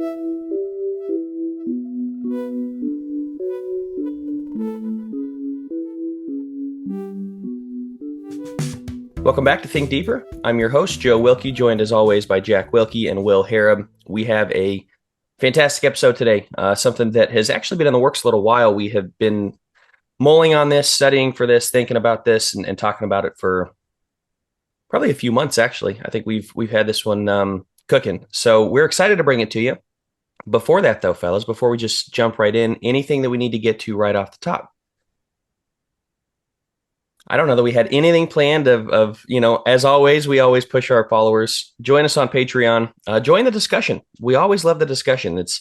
Welcome back to Think Deeper. I'm your host, Joe Wilkie, joined as always by Jack Wilkie and Will Harab. We have a fantastic episode today, something that has actually been in the works a little while. We have been mulling on this, studying for this, thinking about this, and talking about it for probably a few months, actually. I think we've had this one cooking. So we're excited to bring it to you. Before that, though, fellas, before we just jump right in, anything that we need to get to right off the top? I don't know that we had anything planned of, as always, we always push our followers. Join us on Patreon. Join the discussion. We always love the discussion. It's,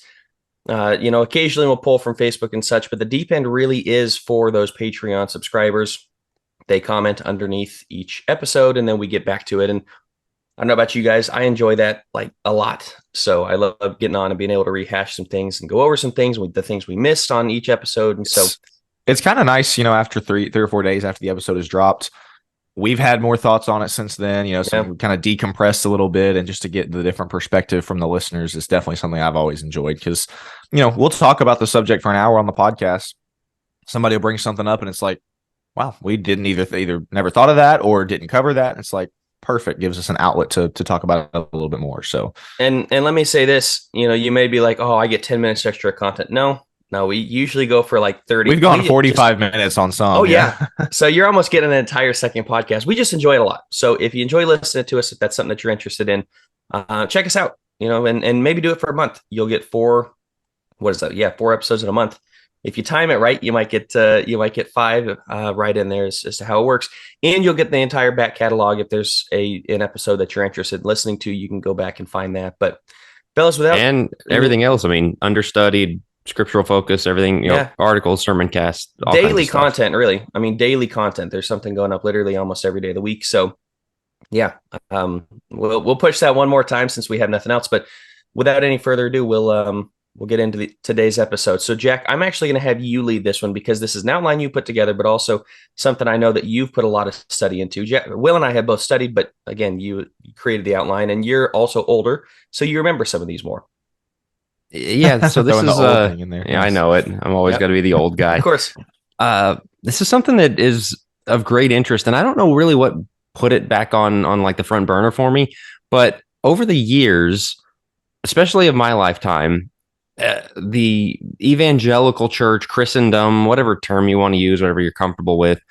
occasionally we'll pull from Facebook and such, but the deep end really is for those Patreon subscribers. They comment underneath each episode and then we get back to it. And I don't know about you guys. I enjoy that like a lot. So I love getting on and being able to rehash some things and go over some things with the things we missed on each episode. And so it's kind of nice, after three or 4 days after the episode is dropped, we've had more thoughts on it since then, so we kind of decompressed a little bit, and just to get the different perspective from the listeners is definitely something I've always enjoyed, because, we'll talk about the subject for an hour on the podcast. Somebody will bring something up and it's like, wow, we didn't either never thought of that or didn't cover that. And it's like, perfect. Gives us an outlet to talk about it a little bit more. So, and let me say this, you may be like, oh, I get 10 minutes extra content. No, we usually go for like 30. We've gone 45 minutes on some. Oh, yeah. So you're almost getting an entire second podcast. We just enjoy it a lot. So if you enjoy listening to us, if that's something that you're interested in, check us out, and maybe do it for a month. You'll get 4 episodes in a month. If you time it right, you might get 5 right in there as to how it works. And you'll get the entire back catalog. If there's an episode that you're interested in listening to, you can go back and find that. But fellas, and everything else, understudied, scriptural focus, everything, articles, sermon cast, daily content, really. Daily content. There's something going up literally almost every day of the week. So we'll push that one more time since we have nothing else. But without any further ado, we'll get into today's episode. So Jack, I'm actually going to have you lead this one because this is an outline you put together, but also something I know that you've put a lot of study into. Jack, Will and I have both studied, but again, you created the outline and you're also older, so you remember some of these more. Yeah, so this is thing in there. Yeah, I know it. I'm always got to be the old guy. Of course. This is something that is of great interest, and I don't know really what put it back on like the front burner for me, but over the years, especially of my lifetime, the evangelical church, Christendom, whatever term you want to use, whatever you're comfortable with,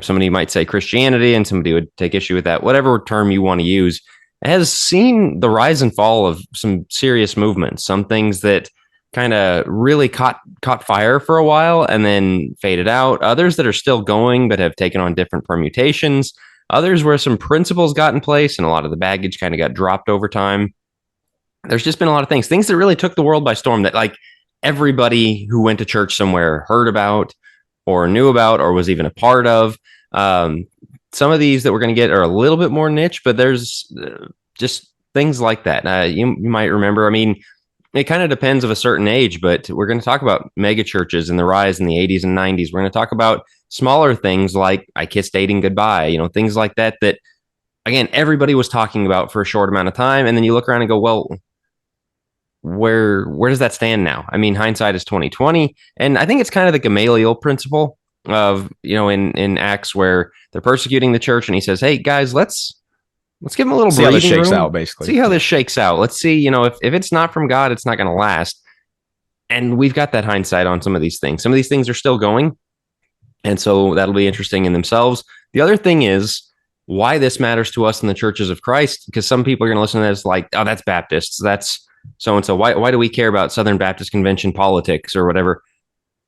somebody might say Christianity and somebody would take issue with that, whatever term you want to use, has seen the rise and fall of some serious movements, some things that kind of really caught fire for a while and then faded out, others that are still going but have taken on different permutations, others where some principles got in place and a lot of the baggage kind of got dropped over time. There's just been a lot of things that really took the world by storm that like everybody who went to church somewhere heard about or knew about or was even a part of. Some of these that we're going to get are a little bit more niche, but there's just things like that. You might remember, it kind of depends of a certain age, but we're going to talk about megachurches and the rise in the 80s and 90s. We're going to talk about smaller things like I Kissed Dating Goodbye, things like that, again, everybody was talking about for a short amount of time. And then you look around and go, well, where does that stand now? Hindsight is 2020. And I think it's kind of the Gamaliel principle of, in Acts where they're persecuting the church and he says, hey guys, let's give them a little see how this breathing shakes room. out, basically. See how this shakes out. Let's see, if it's not from God, it's not going to last. And we've got that hindsight on some of these things. Some of these things are still going. And so that'll be interesting in themselves. The other thing is why this matters to us in the churches of Christ, because some people are going to listen to this like, oh, that's Baptists. That's so-and-so. Why do we care about Southern Baptist Convention politics or whatever?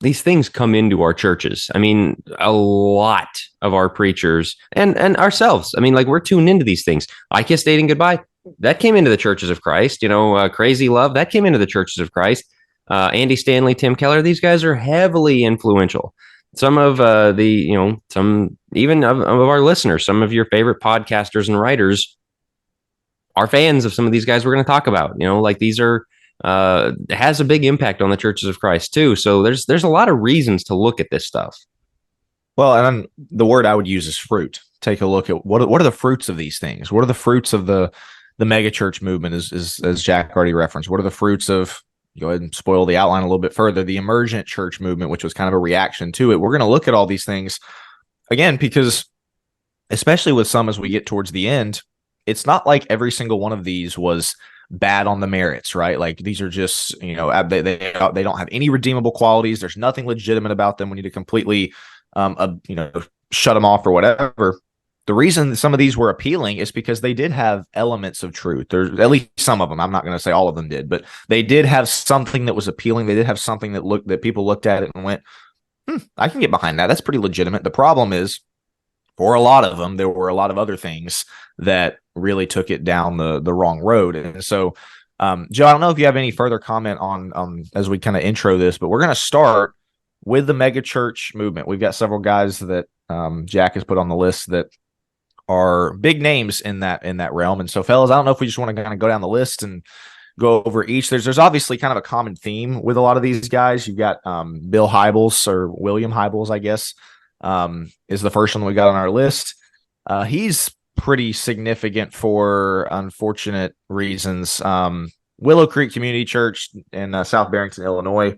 These things come into our churches. A lot of our preachers and ourselves. We're tuned into these things. I Kissed Dating Goodbye. That came into the churches of Christ. Crazy Love. That came into the churches of Christ. Andy Stanley, Tim Keller. These guys are heavily influential. Some of some even of our listeners, some of your favorite podcasters and writers are fans of some of these guys we're going to talk about. These are it has a big impact on the churches of Christ too. So there's a lot of reasons to look at this stuff. Well, and the word I would use is fruit. Take a look at what are the fruits of these things? What are the fruits of the the megachurch movement is as Jack already referenced? What are the fruits of, go ahead and spoil the outline a little bit further, the emergent church movement, which was kind of a reaction to it? We're going to look at all these things again, because especially with some as we get towards the end, it's not like every single one of these was bad on the merits, right? Like these are just, they don't have any redeemable qualities. There's nothing legitimate about them. We need to completely, shut them off or whatever. The reason some of these were appealing is because they did have elements of truth. There's at least some of them. I'm not going to say all of them did, but they did have something that was appealing. They did have something that people looked at it and went, I can get behind that. That's pretty legitimate. The problem is, for a lot of them, there were a lot of other things that really took it down the wrong road. And so, Joe, I don't know if you have any further comment on as we kind of intro this, but we're going to start with the megachurch movement. We've got several guys that Jack has put on the list that are big names in that realm. And so, fellas, I don't know if we just want to kind of go down the list and go over each. There's obviously kind of a common theme with a lot of these guys. You've got Bill Hybels, or William Hybels, I guess, is the first one we got on our list. He's pretty significant for unfortunate reasons. Willow Creek Community Church in South Barrington, Illinois,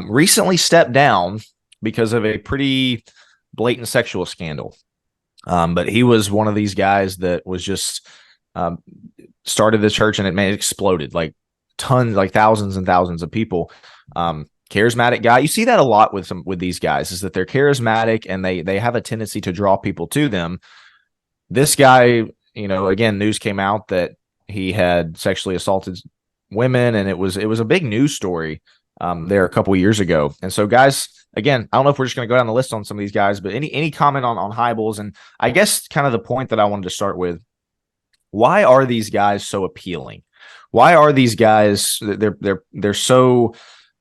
recently stepped down because of a pretty blatant sexual scandal. But he was one of these guys that was just started the church, and it exploded, like tons, like thousands and thousands of people. Charismatic guy. You see that a lot with these guys, is that they're charismatic and they have a tendency to draw people to them. This guy, again, news came out that he had sexually assaulted women, and it was a big news story there a couple years ago. And so, guys, again, I don't know if we're just going to go down the list on some of these guys, but any comment on Hybels? And I guess kind of the point that I wanted to start with, why are these guys so appealing? Why are these guys, they're so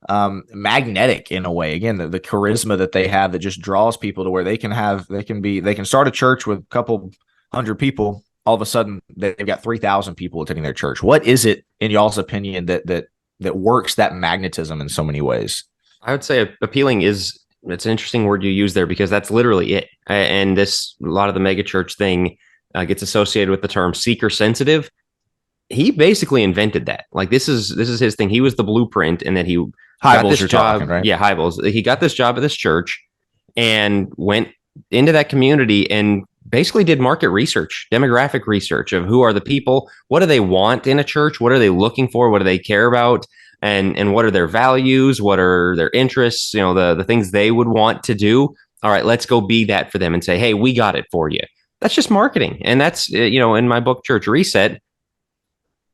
magnetic in a way? Again, the charisma that they have that just draws people to where they can start a church with a couple hundred people. All of a sudden they've got 3,000 people attending their church. What is it, in y'all's opinion, that works that magnetism in so many ways? I would say appealing it's an interesting word you use there, because that's literally it. And a lot of the megachurch thing gets associated with the term seeker sensitive. He basically invented that. Like this is his thing. He was the blueprint, and that he got this job. Talking, right? Yeah, Hybels. He got this job at this church and went into that community and basically did market research, demographic research of who are the people, what do they want in a church, what are they looking for, what do they care about, and what are their values, what are their interests, the things they would want to do. All right, let's go be that for them and say, hey, we got it for you. That's just marketing. And that's, in my book, Church Reset,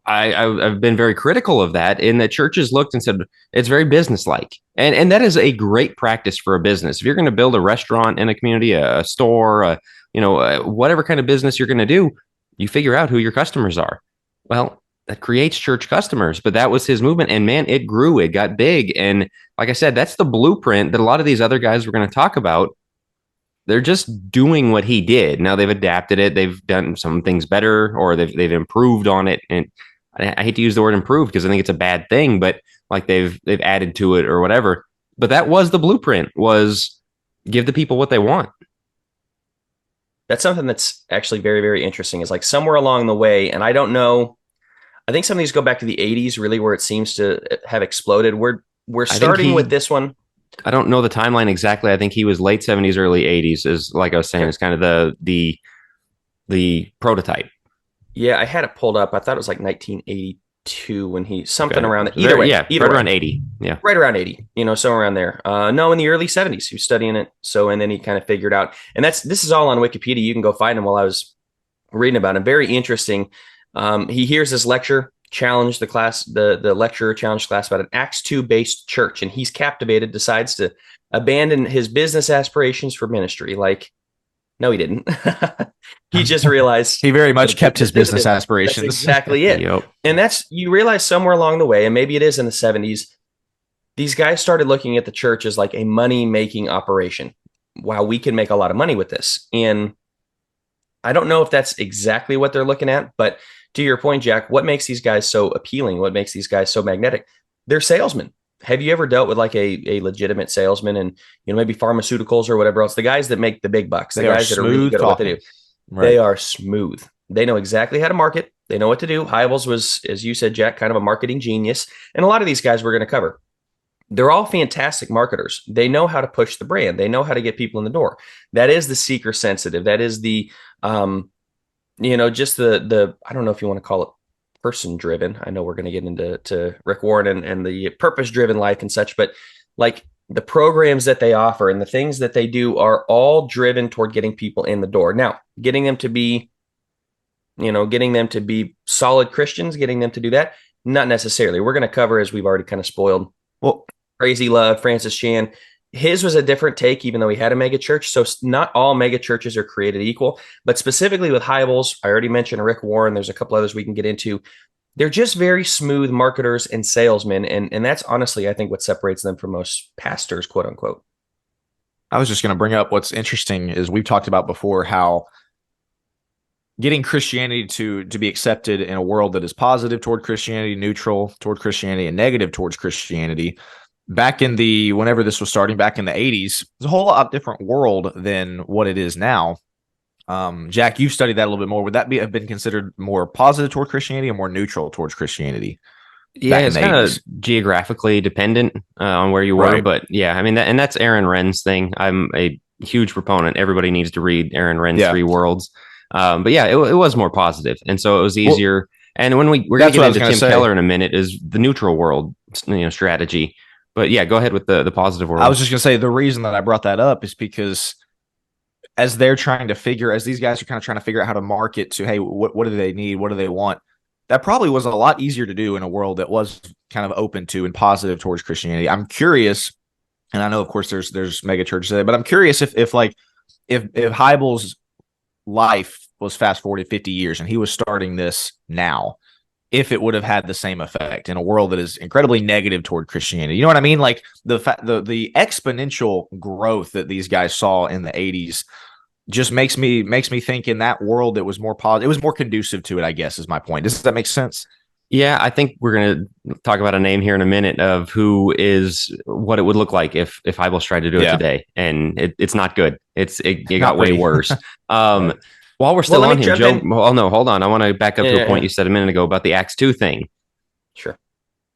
I've been very critical of that, in that churches looked and said, it's very businesslike. And that is a great practice for a business. If you're going to build a restaurant in a community, a store, whatever kind of business you're going to do, you figure out who your customers are. Well, that creates church customers. But that was his movement. And man, it grew, it got big. And like I said, that's the blueprint that a lot of these other guys we're going to talk about, they're just doing what he did. Now they've adapted it. They've done some things better, or they've improved on it. And I hate to use the word improved because I think it's a bad thing, but like they've added to it or whatever. But that was the blueprint, was give the people what they want. That's something that's actually very, very interesting, is like somewhere along the way, and I don't know, I think some of these go back to the 80s, really, where it seems to have exploded. We're starting with this one. I don't know the timeline exactly. I think he was late 70s, early 80s, is, like I was saying, is kind of the prototype. Yeah, I had it pulled up. I thought it was like 1982 when he around that. Either way, around 80. Yeah, right around 80. Somewhere around there. No, in the early 70s, he was studying it. So, and then he kind of figured out. And this is all on Wikipedia. You can go find him while I was reading about him. Very interesting. He hears this lecture challenge the class. The lecturer challenged the class about an Acts 2 based church, and he's captivated. Decides to abandon his business aspirations for ministry. Like, no, he didn't. He just realized he very much kept his business aspirations. That's exactly it. Yep. And you realize somewhere along the way, and maybe it is in the 70s, these guys started looking at the church as like a money-making operation. Wow, we can make a lot of money with this. And I don't know if that's exactly what they're looking at, but to your point, Jack, what makes these guys so appealing? What makes these guys so magnetic? They're salesmen. Have you ever dealt with like a legitimate salesman, and maybe pharmaceuticals or whatever else? The guys that make the big bucks, the guys that are really good at what they do. Right. They are smooth. They know exactly how to market. They know what to do. Hybels was, as you said, Jack, kind of a marketing genius. And a lot of these guys we're going to cover, they're all fantastic marketers. They know how to push the brand. They know how to get people in the door. That is the seeker sensitive. That is the, just the, I don't know if you want to call it person driven. I know we're going to get into Rick Warren and the purpose driven life and such, but like the programs that they offer and the things that they do are all driven toward getting people in the door. Now, getting them to be solid Christians, getting them to do that, not necessarily. We're going to cover, as we've already kind of spoiled, well, Crazy Love, Francis Chan. His was a different take, even though he had a mega church. So not all mega churches are created equal, but specifically with Hybels, I already mentioned Rick Warren. There's a couple others we can get into. They're just very smooth marketers and salesmen. And that's honestly, I think, what separates them from most pastors, quote unquote. I was just going to bring up what's interesting is we've talked about before how getting Christianity to be accepted in a world that is positive toward Christianity, neutral toward Christianity, and negative towards Christianity. Back in whenever this was starting, back in the 80s, it's a whole lot different world than what it is now. Jack, you've studied that a little bit more. Would that have been considered more positive toward Christianity or more neutral towards Christianity? Yeah, it's kind of geographically dependent on where you were. Right. But yeah, I mean, that's Aaron Renn's thing. I'm a huge proponent. Everybody needs to read Aaron Renn's Three Worlds. But yeah, it was more positive. And so it was easier. Well, and when we're going to get into Tim Keller in a minute, is the neutral world strategy. But yeah, go ahead with the positive world. I was just going to say the reason that I brought that up is because as these guys are kind of trying to figure out how to market to, hey, what do they need? What do they want? That probably was a lot easier to do in a world that was kind of open to and positive towards Christianity. I'm curious, and I know, of course, there's mega churches there, but I'm curious if Hybels' life was fast forwarded 50 years and he was starting this now, if it would have had the same effect in a world that is incredibly negative toward Christianity. You know what I mean? Like the exponential growth that these guys saw in the 80s just makes me think in that world it was more positive. It was more conducive to it, I guess, is my point. Does that make sense? Yeah, I think we're going to talk about a name here in a minute of what it would look like if Hybels tried to do it today. And it's not good. It got way worse. While we're still on him, Joe. Oh, no, hold on. I want to back up to a point you said a minute ago about the Acts 2 thing. Sure.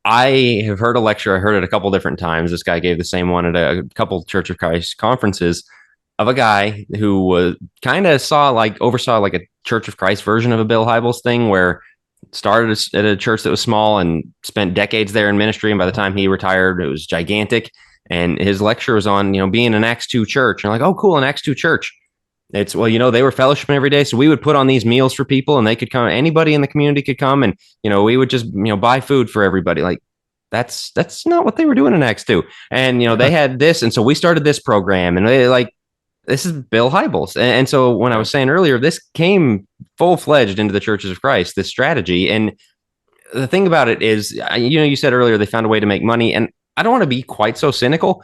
I have heard a lecture. I heard it a couple different times. This guy gave the same one at a couple Church of Christ conferences of a guy who was kind of oversaw like a Church of Christ version of a Bill Hybels thing, where started at a church that was small and spent decades there in ministry. And by the time he retired, it was gigantic. And his lecture was on, being an Acts 2 church. And like, oh, cool, an Acts 2 church. It's, they were fellowshipping every day. So we would put on these meals for people and they could come. Anybody in the community could come and, we would just, buy food for everybody. Like that's not what they were doing in Acts 2. And, they had this. And so we started this program and this is Bill Hybels. And so when I was saying earlier, this came full fledged into the Churches of Christ, this strategy. And the thing about it is, you said earlier, they found a way to make money, and I don't want to be quite so cynical.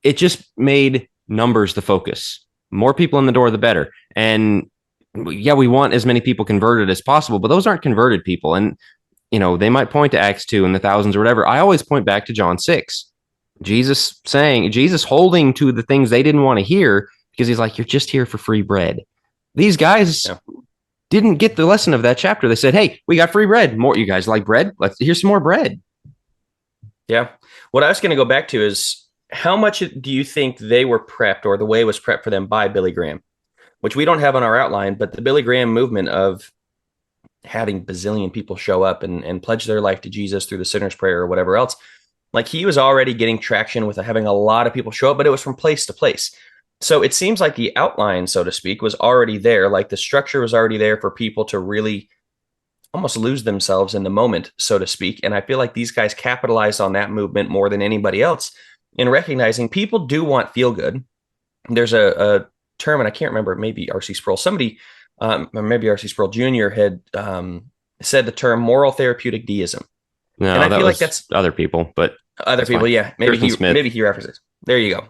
It just made numbers the focus. More people in the door, the better. And yeah, we want as many people converted as possible, but those aren't converted people. And, they might point to Acts 2 and the thousands or whatever. I always point back to John 6. Jesus holding to the things they didn't want to hear because he's like, you're just here for free bread. These guys didn't get the lesson of that chapter. They said, hey, we got free bread. More, you guys like bread? Here's some more bread. Yeah. What I was going to go back to is, how much do you think they were prepped, or the way was prepped for them by Billy Graham, which we don't have on our outline, but the Billy Graham movement of having bazillion people show up and pledge their life to Jesus through the sinner's prayer or whatever else. Like, he was already getting traction with having a lot of people show up, but it was from place to place. So it seems like the outline, so to speak, was already there. Like the structure was already there for people to really almost lose themselves in the moment, so to speak. And I feel like these guys capitalized on that movement more than anybody else, in recognizing people do want feel good. There's a term, and I can't remember, maybe R.C. Sproul, or maybe R.C. Sproul Jr. had said the term moral therapeutic deism. No, and I feel like that's other people, but other people, fine. Yeah. Maybe he references. There you go.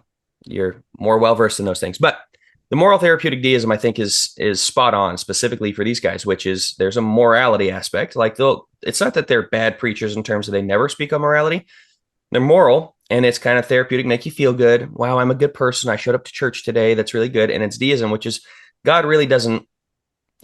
You're more well-versed in those things. But the moral therapeutic deism, I think, is spot on specifically for these guys, which is there's a morality aspect. Like, it's not that they're bad preachers in terms of they never speak on morality. They're moral, and it's kind of therapeutic, make you feel good. Wow, I'm a good person. I showed up to church today. That's really good. And it's deism, which is God really doesn't,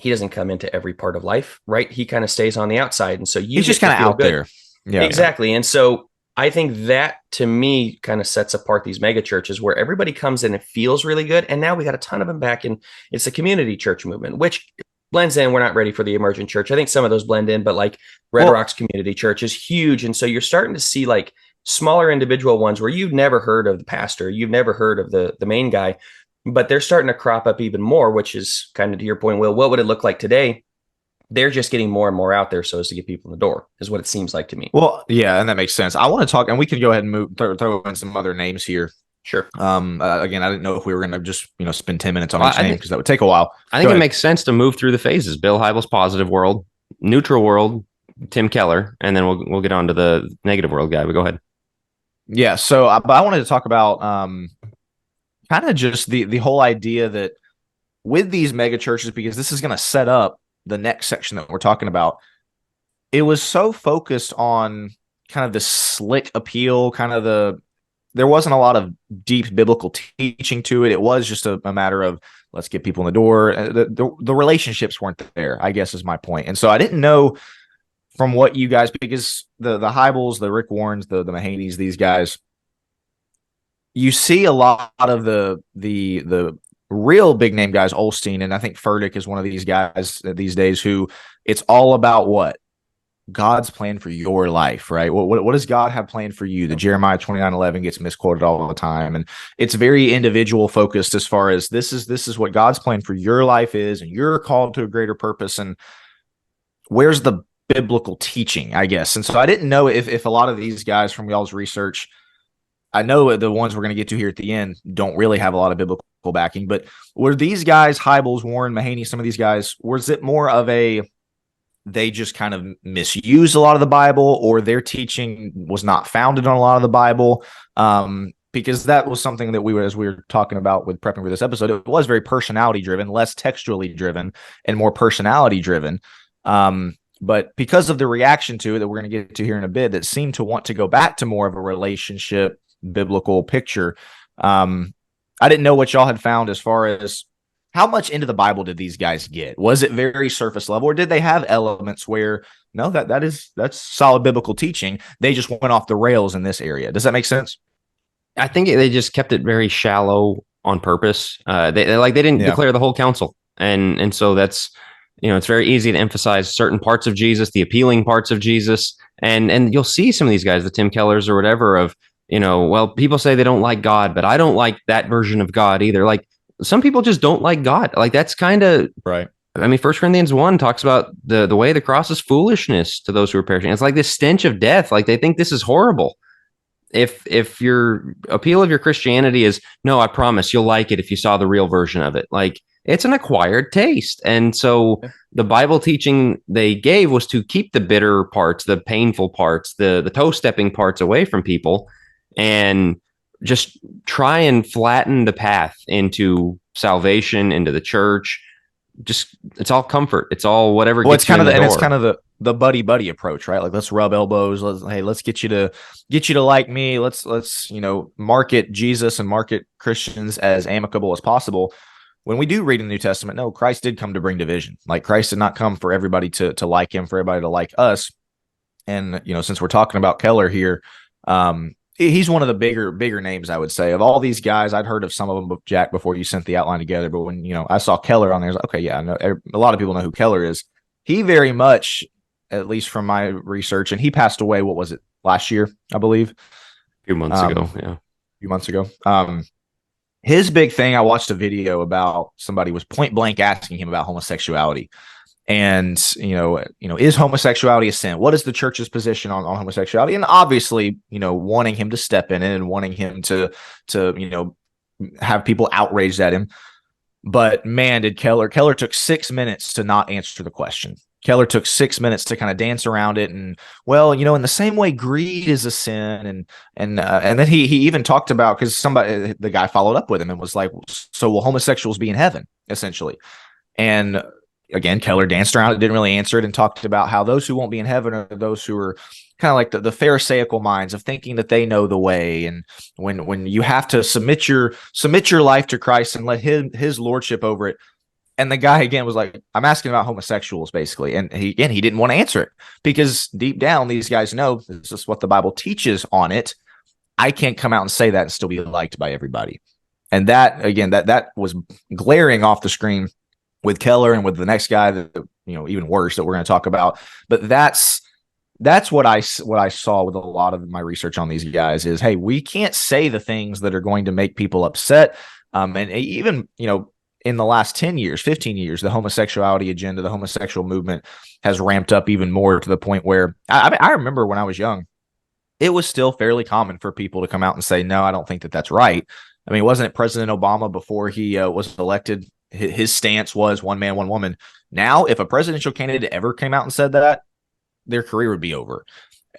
he doesn't come into every part of life, right? He kind of stays on the outside. And so He's just kind of out there. Yeah, exactly. And so I think that to me kind of sets apart these mega churches where everybody comes in and feels really good. And now we got a ton of them back in. It's the community church movement, which blends in. We're not ready for the emergent church. I think some of those blend in, but like Red Rocks Community Church is huge. And so you're starting to see like smaller individual ones where you've never heard of the pastor, you've never heard of the main guy, but they're starting to crop up even more, which is kind of to your point, Will, what would it look like today? They're just getting more and more out there so as to get people in the door is what it seems like to me. Well, yeah, and that makes sense. I want to talk, and we can go ahead and throw in some other names here. Sure. Again, I didn't know if we were going to just, spend 10 minutes on each name because that would take a while. I think it makes sense to move through the phases. Bill Hybels' positive world, neutral world, Tim Keller, and then we'll get on to the negative world guy. But go ahead. Yeah. So I wanted to talk about kind of just the whole idea that with these mega churches, because this is going to set up the next section that we're talking about, it was so focused on kind of the slick appeal, there wasn't a lot of deep biblical teaching to it. It was just a matter of let's get people in the door. The relationships weren't there, I guess is my point. And so I didn't know from what you guys, because the Hybels, the Rick Warrens, the Mahaneys, these guys, you see a lot of the real big name guys, Olstein, and I think Furtick is one of these guys these days who it's all about what? God's plan for your life, right? What does God have planned for you? The Jeremiah 29:11 gets misquoted all the time. And it's very individual focused as far as this is what God's plan for your life is, and you're called to a greater purpose. And where's the biblical teaching, I guess? And so I didn't know if a lot of these guys from y'all's research, I know the ones we're going to get to here at the end don't really have a lot of biblical backing, but were these guys, Hybels, Warren, Mahaney, some of these guys, was it more of they just kind of misused a lot of the Bible, or their teaching was not founded on a lot of the Bible? Because that was something that as we were talking about with prepping for this episode, it was very personality driven, less textually driven and more personality driven. But because of the reaction to it that we're going to get to here in a bit, that seemed to want to go back to more of a relationship biblical picture. I didn't know what y'all had found as far as how much into the Bible did these guys get? Was it very surface level, or did they have elements where no, that's solid biblical teaching? They just went off the rails in this area. Does that make sense? I think they just kept it very shallow on purpose. They didn't declare the whole counsel, and so that's it's very easy to emphasize certain parts of Jesus, the appealing parts of Jesus, and you'll see some of these guys, the Tim Kellers or whatever, of well, people say they don't like God, but I don't like that version of God either. Like, some people just don't like God. Like, that's kind of right. I mean, 1 Corinthians 1 talks about the way of the cross is foolishness to those who are perishing. It's like this stench of death. Like, they think this is horrible. If your appeal of your Christianity is, no, I promise you'll like it if you saw the real version of it. Like, it's an acquired taste. And so the Bible teaching they gave was to keep the bitter parts, the painful parts, the toe-stepping parts away from people, and just try and flatten the path into salvation, into the church. Just, it's all comfort. It's all whatever. Well, it's kind of the buddy approach, right? Like, let's rub elbows. Let's get you to like me. Let's market Jesus and market Christians as amicable as possible. When we do read in the New Testament, no, Christ did come to bring division. Like, Christ did not come for everybody to like him, for everybody to like us. And since we're talking about Keller here, he's one of the bigger names, I would say. Of all these guys, I'd heard of some of them, Jack, before you sent the outline together. But when I saw Keller on there, I was like, okay, yeah, I know, a lot of people know who Keller is. He very much, at least from my research, and he passed away. What was it, last year? I believe a few months ago. Yeah, a few months ago. His big thing, I watched a video about somebody was point blank asking him about homosexuality. And, is homosexuality a sin? What is the church's position on homosexuality? And obviously, wanting him to step in it and wanting him to have people outraged at him. But man, did Keller took 6 minutes to not answer the question. Keller took 6 minutes to kind of dance around it. And, well, in the same way, greed is a sin. And then he even talked about, because the guy followed up with him and was like, so will homosexuals be in heaven, essentially? And again, Keller danced around it, didn't really answer it, and talked about how those who won't be in heaven are those who are kind of like the Pharisaical minds of thinking that they know the way. And when you have to submit your life to Christ and let his lordship over it, And the guy again was like, I'm asking about homosexuals, basically. And he didn't want to answer it because deep down, these guys know this is what the Bible teaches on it. I can't come out and say that and still be liked by everybody. And that, again, that was glaring off the screen with Keller and with the next guy that, even worse that we're going to talk about. But that's what I saw with a lot of my research on these guys is, hey, we can't say the things that are going to make people upset. And even, in the last 10 years, 15 years, the homosexuality agenda, the homosexual movement has ramped up even more to the point where I remember when I was young, it was still fairly common for people to come out and say, no, I don't think that that's right. I mean, wasn't it President Obama before he was elected? His stance was one man, one woman. Now, if a presidential candidate ever came out and said that, their career would be over.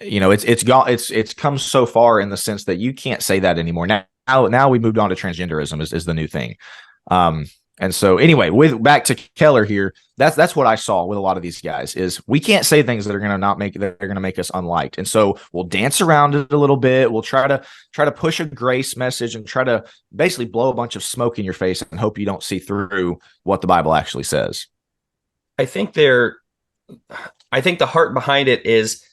It's come so far in the sense that you can't say that anymore. Now we moved on to transgenderism is the new thing. And so anyway, back to Keller here, that's what I saw with a lot of these guys is we can't say things that are going to make us unliked. And so we'll dance around it a little bit. We'll try to push a grace message and try to basically blow a bunch of smoke in your face and hope you don't see through what the Bible actually says. I think the heart behind it is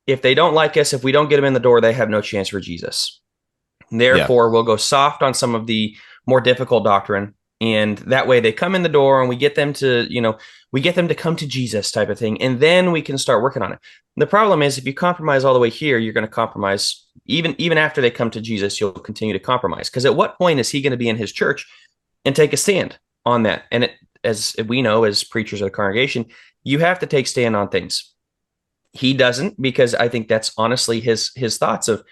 if they don't like us, if we don't get them in the door, they have no chance for Jesus. Therefore, we'll go soft on some of the more difficult doctrine. And that way they come in the door and we get them to, come to Jesus type of thing. And then we can start working on it. The problem is if you compromise all the way here, you're going to compromise even after they come to Jesus, you'll continue to compromise. Because at what point is he going to be in his church and take a stand on that? And as we know, as preachers of the congregation, you have to take stand on things. He doesn't, because I think that's honestly his thoughts of,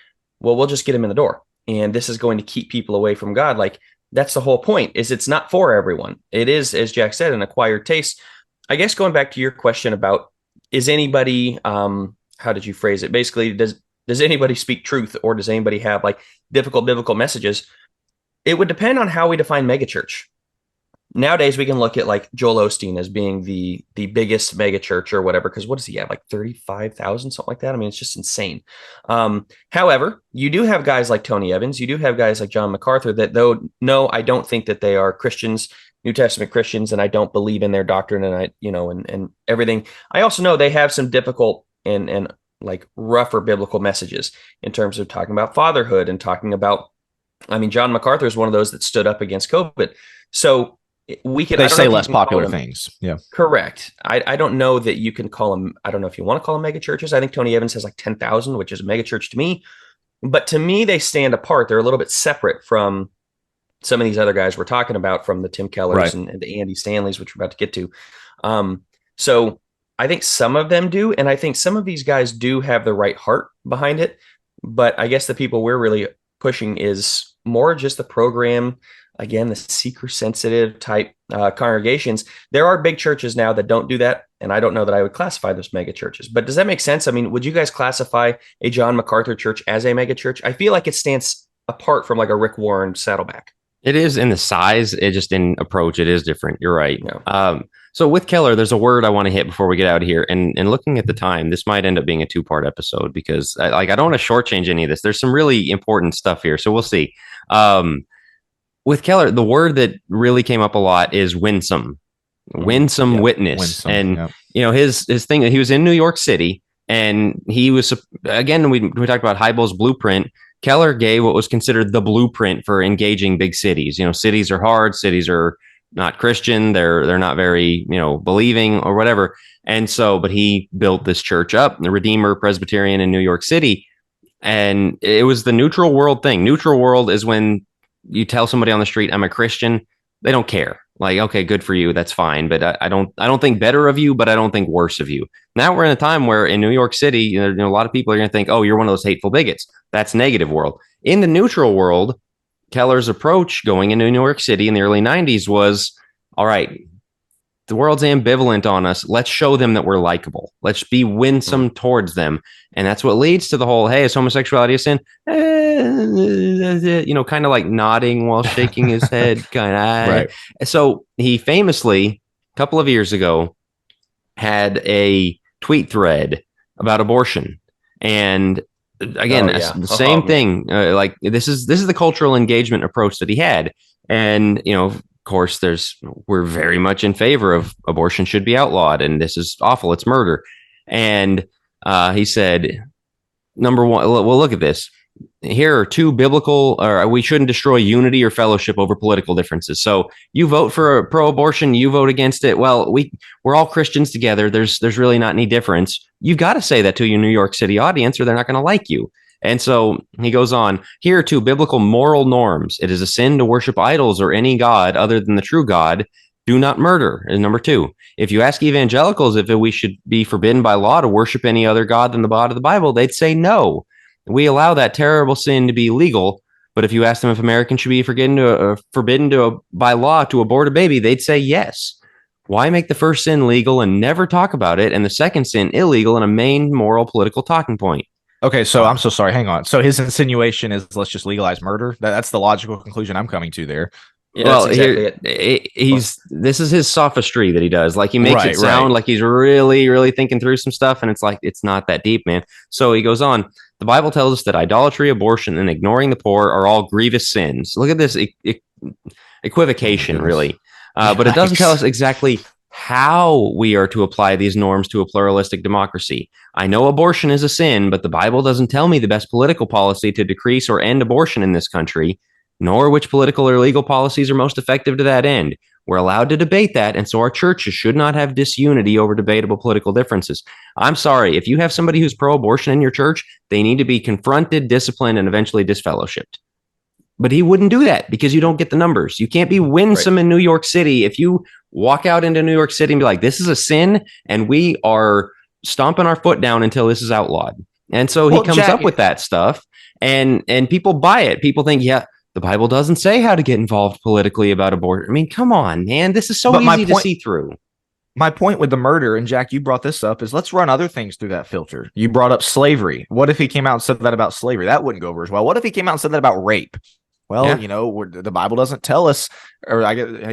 well, we'll just get him in the door. And this is going to keep people away from God. Like, that's the whole point, is it's not for everyone. It is, as Jack said, an acquired taste. I guess going back to your question about, is anybody, how did you phrase it? Basically, does anybody speak truth, or does anybody have like difficult biblical messages? It would depend on how we define megachurch. Nowadays, we can look at like Joel Osteen as being the biggest megachurch or whatever, because what does he have, like 35,000, something like that? I mean, it's just insane. However, you do have guys like Tony Evans. You do have guys like John MacArthur that, though, no, I don't think that they are Christians, New Testament Christians, and I don't believe in their doctrine and and everything. I also know they have some difficult and like rougher biblical messages in terms of talking about fatherhood and talking about, John MacArthur is one of those that stood up against COVID. So they say less popular things. Yeah, correct. I don't know that you can call them. I don't know if you want to call them mega churches. I think Tony Evans has like 10,000, which is a mega church to me. But to me, they stand apart. They're a little bit separate from some of these other guys we're talking about, from the Tim Kellers and the Andy Stanleys, which we're about to get to. So I think some of them do, and I think some of these guys do have the right heart behind it. But I guess the people we're really pushing is more just the program. Again, the seeker-sensitive type congregations. There are big churches now that don't do that, and I don't know that I would classify those mega churches. But does that make sense? I mean, would you guys classify a John MacArthur church as a mega church? I feel like it stands apart from like a Rick Warren Saddleback. It is in the size, it just in approach, it is different. You're right. Yeah. So with Keller, there's a word I want to hit before we get out of here. And looking at the time, this might end up being a 2-part episode because I don't want to shortchange any of this. There's some really important stuff here, so we'll see. With Keller, the word that really came up a lot is winsome witness. Winsome, and his thing, he was in New York City, and he was, again, we talked about Heibel's blueprint. Keller gave what was considered the blueprint for engaging big cities. Cities are hard, cities are not Christian, they're not very believing or whatever. And so, but he built this church up, the Redeemer Presbyterian in New York City, and it was the neutral world thing. Neutral world is when you tell somebody on the street, I'm a Christian, they don't care. Like, okay, good for you. That's fine. But I don't think better of you, but I don't think worse of you. Now we're in a time where in New York City, a lot of people are going to think, oh, you're one of those hateful bigots. That's negative world. In the neutral world, Keller's approach going into New York City in the early 90s was, all right, the world's ambivalent on us. Let's show them that we're likable. Let's be winsome towards them. And that's what leads to the whole, hey, is homosexuality a sin? Kind of like nodding while shaking his head. Kind of. Right. So he famously, a couple of years ago, had a tweet thread about abortion. And again, the same thing. Like this is the cultural engagement approach that he had. And, of course, we're very much in favor of abortion should be outlawed, and this is awful. It's murder. And he said, number one, well, look at this. Here are two biblical, or we shouldn't destroy unity or fellowship over political differences. So you vote for pro-abortion, you vote against it. Well, we're all Christians together. There's really not any difference. You've got to say that to your New York City audience, or they're not going to like you. And so he goes on, here are two biblical moral norms. It is a sin to worship idols or any god other than the true God. Do not murder is number two. If you ask evangelicals if we should be forbidden by law to worship any other God than the God of the Bible, they'd say no. We allow that terrible sin to be legal. But if you ask them if Americans should be forbidden by law to abort a baby, they'd say yes. Why make the first sin legal and never talk about it, and the second sin illegal and a main moral political talking point? Okay, so I'm so sorry. Hang on. So his insinuation is let's just legalize murder. That's the logical conclusion I'm coming to there. Yeah, well, exactly this is his sophistry that he does. Like he makes it sound like he's really, really thinking through some stuff, and it's like it's not that deep, man. So he goes on. The Bible tells us that idolatry, abortion, and ignoring the poor are all grievous sins. Look at this equivocation, really. But it doesn't tell us exactly how we are to apply these norms to a pluralistic democracy. I know abortion is a sin, but the Bible doesn't tell me the best political policy to decrease or end abortion in this country, nor which political or legal policies are most effective to that end. We're allowed to debate that, and so our churches should not have disunity over debatable political differences. I'm sorry, if you have somebody who's pro-abortion in your church, they need to be confronted, disciplined, and eventually disfellowshipped. But he wouldn't do that because you don't get the numbers. You can't be winsome in New York City. If you walk out into New York City and be like, this is a sin, and we are stomping our foot down until this is outlawed. And so he comes up with that stuff, and people buy it. People think, yeah, the Bible doesn't say how to get involved politically about abortion. I mean, come on, man. This is so easy to see through. My point with the murder, and Jack, you brought this up, is let's run other things through that filter. You brought up slavery. What if he came out and said that about slavery? That wouldn't go over as well. What if he came out and said that about rape? Well, the Bible doesn't tell us, or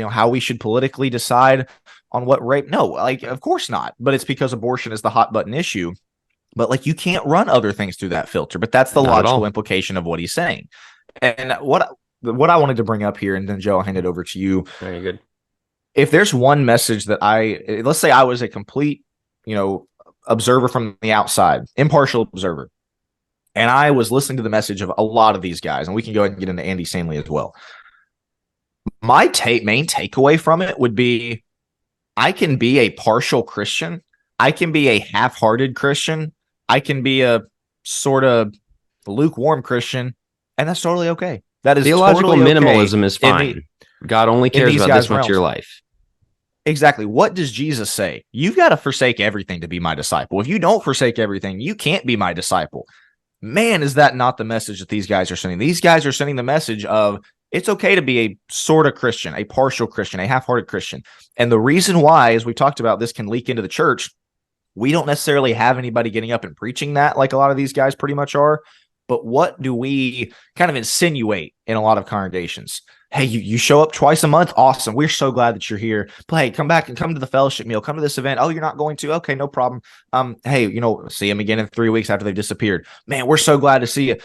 how we should politically decide on what rape. No, like, of course not. But it's because abortion is the hot button issue. But like, you can't run other things through that filter. But that's the logical implication of what he's saying. And what I wanted to bring up here, and then Joe, I'll hand it over to you. Very good. If there's one message that let's say I was a complete, observer from the outside, impartial observer, and I was listening to the message of a lot of these guys, and we can go ahead and get into Andy Stanley as well. My main takeaway from it would be, I can be a partial Christian. I can be a half-hearted Christian. I can be a sort of lukewarm Christian, and that's totally okay. That is theological totally minimalism is fine. God only cares about this much of your life. Exactly. What does Jesus say? You've got to forsake everything to be my disciple. If you don't forsake everything, you can't be my disciple. Man, is that not the message that these guys are sending? These guys are sending the message of it's okay to be a sort of Christian, a partial Christian, a half-hearted Christian. And the reason why, as we talked about, this can leak into the church, we don't necessarily have anybody getting up and preaching that like a lot of these guys pretty much are. But what do we kind of insinuate in a lot of congregations? Hey, you show up twice a month. Awesome. We're so glad that you're here. But hey, come back and come to the fellowship meal. Come to this event. Oh, you're not going to? Okay, no problem. Hey, see them again in 3 weeks after they've disappeared. Man, we're so glad to see you.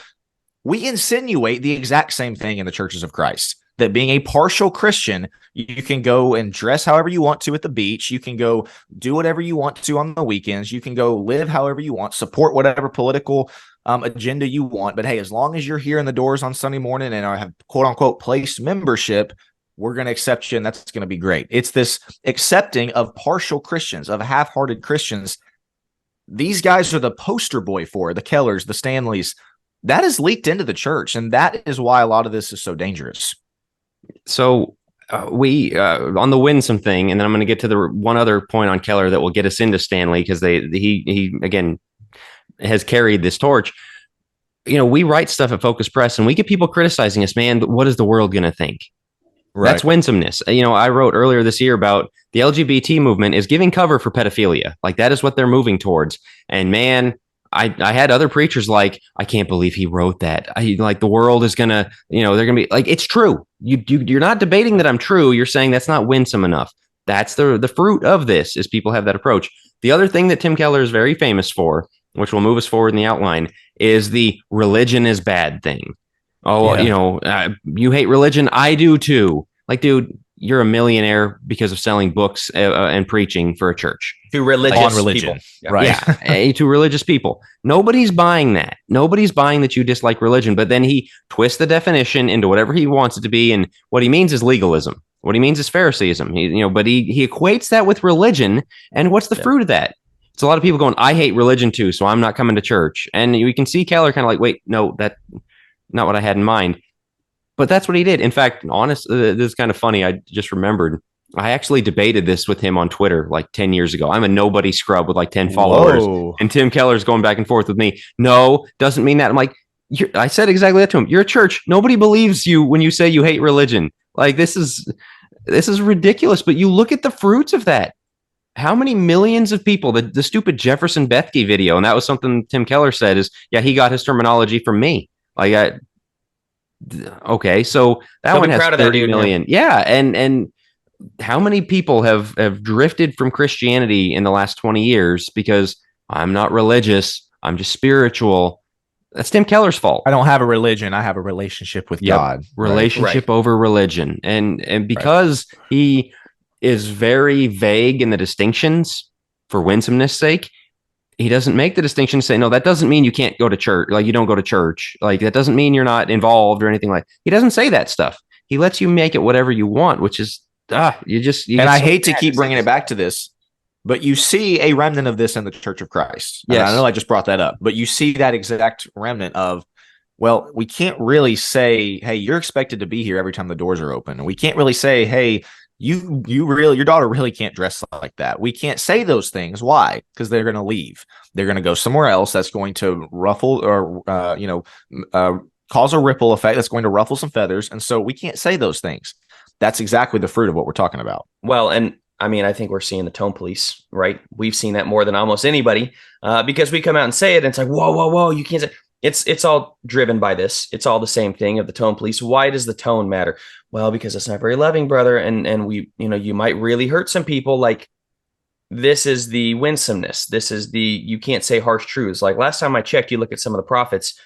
We insinuate the exact same thing in the churches of Christ, that being a partial Christian, you can go and dress however you want to at the beach. You can go do whatever you want to on the weekends. You can go live however you want, support whatever political agenda you want. But hey, as long as you're here in the doors on Sunday morning and have quote unquote placed membership, we're going to accept you, and that's going to be great. It's this accepting of partial Christians, of half-hearted Christians. These guys are the poster boy for the Kellers, the Stanleys. That is leaked into the church, and that is why a lot of this is so dangerous. So we on the winsome thing, and then I'm going to get to the one other point on Keller that will get us into Stanley, because he again has carried this torch. We write stuff at Focus Press, and we get people criticizing us. Man, what is the world going to think? Right. That's winsomeness. I wrote earlier this year about the LGBT movement is giving cover for pedophilia. Like, that is what they're moving towards. And man, I had other preachers like, I can't believe he wrote that. The world is gonna, they're gonna be like, it's true. You're not debating that I'm true. You're saying that's not winsome enough. That's the fruit of this, is people have that approach. The other thing that Tim Keller is very famous for, which will move us forward in the outline, is the religion is bad thing. Oh, yeah. You hate religion. I do too. Like, dude, you're a millionaire because of selling books and preaching for a church. To religious on religion, people. right? Yeah, to religious people. Nobody's buying that. Nobody's buying that you dislike religion. But then he twists the definition into whatever he wants it to be, and what he means is legalism. What he means is Phariseeism. But he equates that with religion. And what's the fruit of that? It's a lot of people going, I hate religion too, so I'm not coming to church. And you can see Keller kind of like, wait, no, that's not what I had in mind. But that's what he did. In fact, this is kind of funny. I just remembered. I actually debated this with him on Twitter like 10 years ago. I'm a nobody scrub with like 10 followers. Whoa. And Tim Keller's going back and forth with me. No, doesn't mean that. I'm like, I said exactly that to him. You're a church. Nobody believes you when you say you hate religion. Like, this is ridiculous. But you look at the fruits of that. How many millions of people, the stupid Jefferson Bethke video, and that was something Tim Keller said is, yeah, he got his terminology from me. Like, okay, so that one has 30 million. Yeah, and how many people have drifted from Christianity in the last 20 years because I'm not religious, I'm just spiritual. That's Tim Keller's fault. I don't have a religion, I have a relationship with God. Relationship over religion. And because he is very vague in the distinctions for winsomeness sake, he doesn't make the distinction to say, no, that doesn't mean you can't go to church. Like, you don't go to church. Like, that doesn't mean you're not involved or anything like. He doesn't say that stuff. He lets you make it whatever you want, which is and I hate to keep bringing it back to this, but you see a remnant of this in the Church of Christ. Yes. I know I just brought that up, but you see that exact remnant of, well, we can't really say, hey, you're expected to be here every time the doors are open. And we can't really say, hey, your daughter really can't dress like that. We can't say those things. Why? Because they're going to leave. They're going to go somewhere else that's going to ruffle or, cause a ripple effect that's going to ruffle some feathers. And so we can't say those things. That's exactly the fruit of what we're talking about. Well, and I mean, I think we're seeing the tone police, right? We've seen that more than almost anybody because we come out and say it. And it's like, whoa, you can't say. It's all driven by this. It's all the same thing of the tone police. Why does the tone matter? Well, because it's not very loving, brother. And we, you might really hurt some people. Like, this is the winsomeness. This is you can't say harsh truths. Like, last time I checked, you look at some of the prophets,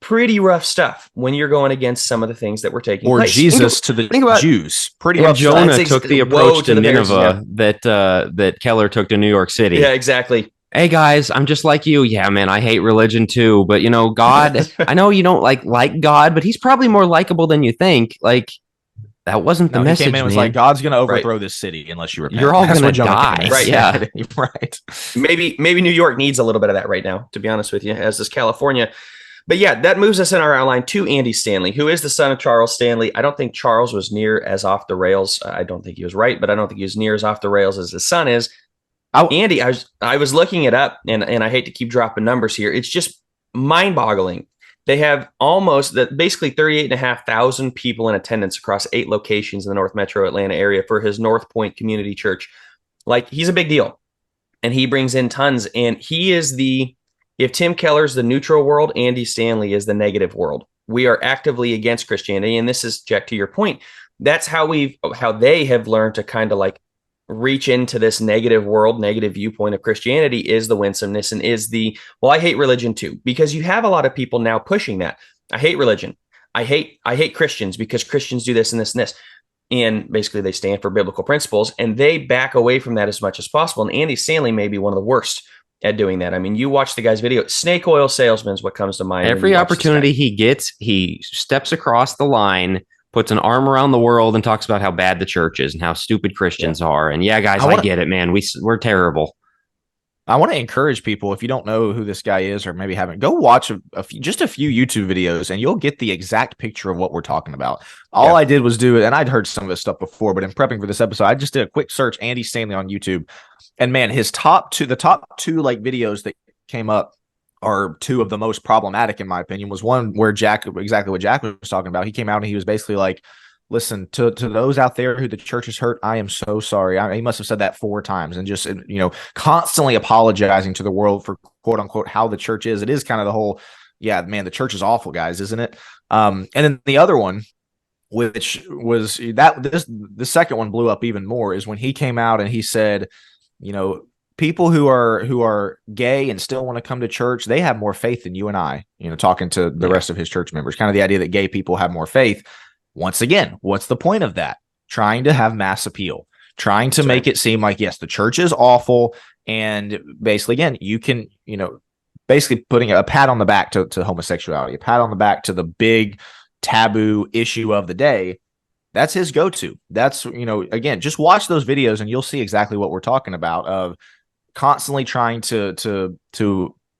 pretty rough stuff when you're going against some of the things that were taking or place. Jesus to the Jews. Pretty rough. Jonah took the approach to Nineveh that Keller took to New York City. Yeah, exactly. Hey guys, I'm just like you. Yeah, man, I hate religion too. But God, I know you don't like God, but he's probably more likable than you think. Like, that wasn't the message. He came in and was like, God's going to overthrow this city unless you repent. You're all going to die. Right. Yeah. Right. Maybe New York needs a little bit of that right now, to be honest with you, as does California. But yeah, that moves us in our outline to Andy Stanley, who is the son of Charles Stanley. I don't think Charles was near as off the rails. I don't think he was right, but I don't think he was near as off the rails as his son is. Andy, I was looking it up, and I hate to keep dropping numbers here. It's just mind-boggling. They have basically 38,500 people in attendance across 8 locations in the North Metro Atlanta area for his North Point Community Church. Like, he's a big deal, and he brings in tons. And he is if Tim Keller's the neutral world, Andy Stanley is the negative world. We are actively against Christianity, and this is, Jack, to your point. That's how they have learned to kind of like reach into this negative world, negative viewpoint of Christianity is the winsomeness and is I hate religion too, because you have a lot of people now pushing that. I hate religion. I hate Christians because Christians do this and this and this. And basically they stand for biblical principles and they back away from that as much as possible. And Andy Stanley may be one of the worst at doing that. I mean, you watch the guy's video, snake oil salesman is what comes to mind. Every opportunity he gets, he steps across the line, puts an arm around the world and talks about how bad the church is and how stupid Christians are. And yeah, guys, I get it, man. We're terrible. I want to encourage people, if you don't know who this guy is or maybe haven't, go watch just a few YouTube videos and you'll get the exact picture of what we're talking about. All I did was do it, and I'd heard some of this stuff before, but in prepping for this episode, I just did a quick search, Andy Stanley on YouTube. And man, the top two like videos that came up are 2 of the most problematic, in my opinion. Was one where exactly what Jack was talking about. He came out and he was basically like, listen, to those out there who the church has hurt, I am so sorry. He must have said that 4 times and just, constantly apologizing to the world for quote unquote how the church is. It is kind of the whole, yeah, man, the church is awful, guys, isn't it? And then the other one, which was the second one blew up even more, is when he came out and he said, people who are gay and still want to come to church, they have more faith than you and I, talking to the rest of his church members, kind of the idea that gay people have more faith. Once again, what's the point of that? trying to have mass appeal, trying to That's make right. it seem like, yes, the church is awful. And basically, again, you can, basically putting a pat on the back to homosexuality, a pat on the back to the big taboo issue of the day. That's his go-to. That's, again, just watch those videos and you'll see exactly what we're talking about, of constantly trying to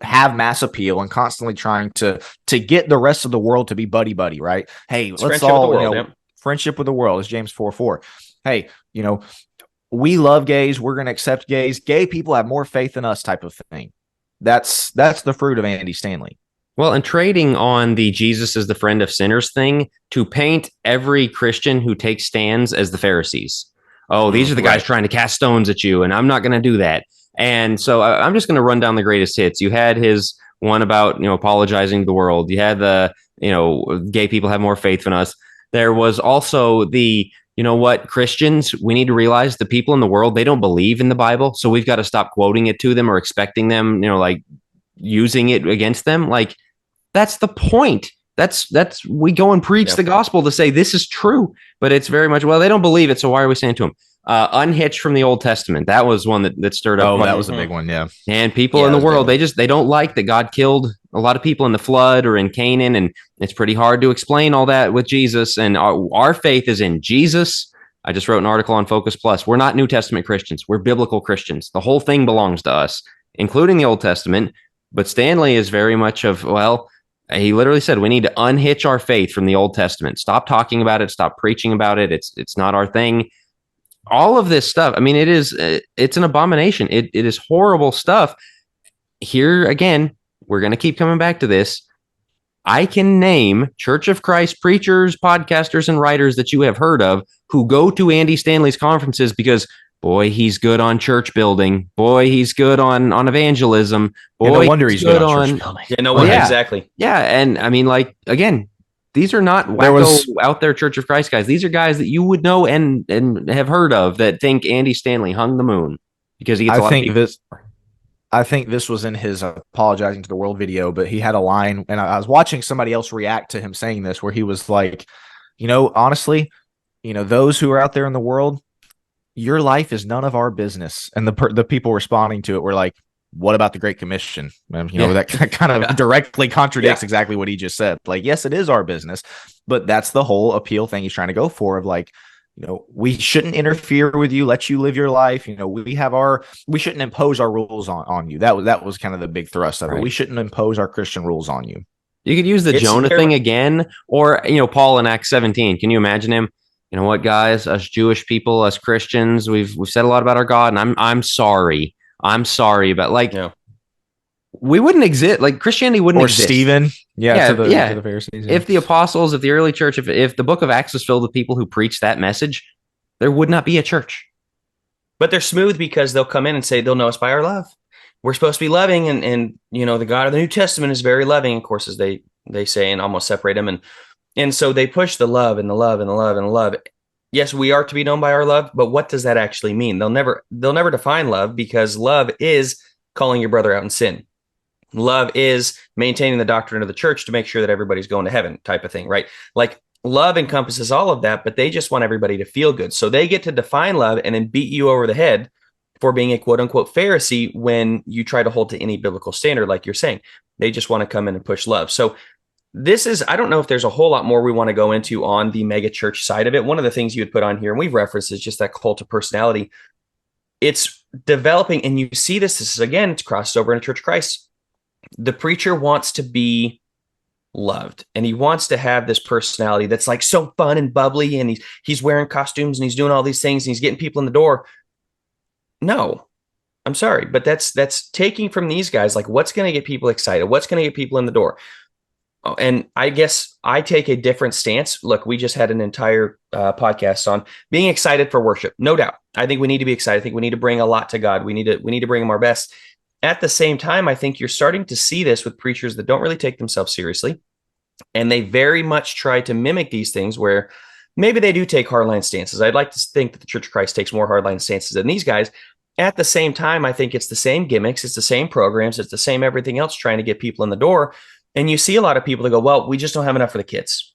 have mass appeal and constantly trying to get the rest of the world to be buddy buddy, right? Hey, It's let's friendship with the all, world. Yep. friendship with the world, is James 4:4. Hey, we love gays, we're going to accept gays. Gay people have more faith than us type of thing. That's the fruit of Andy Stanley. Well, and trading on the Jesus is the friend of sinners thing to paint every Christian who takes stands as the Pharisees. Oh, these are the guys trying to cast stones at you, and I'm not going to do that. And so I'm just going to run down the greatest hits. You had his one about, apologizing to the world. You had the, gay people have more faith than us. There was also the, Christians, we need to realize the people in the world, they don't believe in the Bible. So we've got to stop quoting it to them or expecting them, like using it against them. Like, that's the point. That's we go and preach the gospel to say this is true, but it's very much, well, they don't believe it. So why are we saying to them? Unhitched from the Old Testament. That was one that stirred up. Oh, that was a big one. Yeah. And people in the world, they don't like that God killed a lot of people in the flood or in Canaan. And it's pretty hard to explain all that with Jesus. And our faith is in Jesus. I just wrote an article on Focus Plus. We're not New Testament Christians. We're biblical Christians. The whole thing belongs to us, including the Old Testament. But Stanley is very much of, he literally said, we need to unhitch our faith from the Old Testament. Stop talking about it. Stop preaching about it. It's not our thing. All of this stuff. I mean, it's an abomination. It is horrible stuff. Here again, we're going to keep coming back to this. I can name Church of Christ preachers, podcasters, and writers that you have heard of who go to Andy Stanley's conferences because, boy, he's good on church building. Boy, he's good on evangelism. Boy, no wonder he's good on church building. Yeah, no wonder. Exactly. Yeah. And I mean, like, again, these are not out there Church of Christ guys. These are guys that you would know and have heard of that think Andy Stanley hung the moon because he gets a lot of people. I think this was in his apologizing to the world video, but he had a line, and I was watching somebody else react to him saying this, where he was like, honestly, those who are out there in the world, your life is none of our business. And the people responding to it were like, what about the Great Commission? That kind of directly contradicts exactly what he just said. Like, yes, it is our business, but that's the whole appeal thing he's trying to go for, of like, we shouldn't interfere with you, let you live your life. We shouldn't impose our rules on you. That was kind of the big thrust of it. We shouldn't impose our Christian rules on you. You could use the Jonah thing again, or, Paul in Acts 17. Can you imagine him? You know what, guys, us Jewish people, us Christians, we've said a lot about our God, and I'm sorry. I'm sorry, but we wouldn't exist. Like, Christianity wouldn't exist. Or Stephen. To the Pharisees. If the apostles, if the early church, if the book of Acts was filled with people who preached that message, there would not be a church. But they're smooth because they'll come in and say they'll know us by our love. We're supposed to be loving, and the God of the New Testament is very loving, of course, as they say, and almost separate them. And so they push the love and the love and the love and the love. Yes, we are to be known by our love, but what does that actually mean? They'll never define love, because love is calling your brother out in sin. Love is maintaining the doctrine of the church to make sure that everybody's going to heaven, type of thing, right? Like, love encompasses all of that, but they just want everybody to feel good. So they get to define love and then beat you over the head for being a quote unquote Pharisee when you try to hold to any biblical standard, like you're saying. They just want to come in and push love. So I don't know if there's a whole lot more we want to go into on the mega church side of it. One of the things you had put on here, and we've referenced, is just that cult of personality. It's developing, and you see this is, again, it's crossed over into Church of Christ. The preacher wants to be loved, and he wants to have this personality that's like so fun and bubbly, and he's wearing costumes and he's doing all these things and he's getting people in the door. No, I'm sorry, but that's taking from these guys, like, what's going to get people excited? What's going to get people in the door? Oh, and I guess I take a different stance. Look, we just had an entire podcast on being excited for worship. No doubt. I think we need to be excited. I think we need to bring a lot to God. We need to bring him our best. At the same time, I think you're starting to see this with preachers that don't really take themselves seriously. And they very much try to mimic these things where maybe they do take hardline stances. I'd like to think that the Church of Christ takes more hardline stances than these guys. At the same time, I think it's the same gimmicks. It's the same programs. It's the same everything else trying to get people in the door. And you see a lot of people that go, well, we just don't have enough for the kids.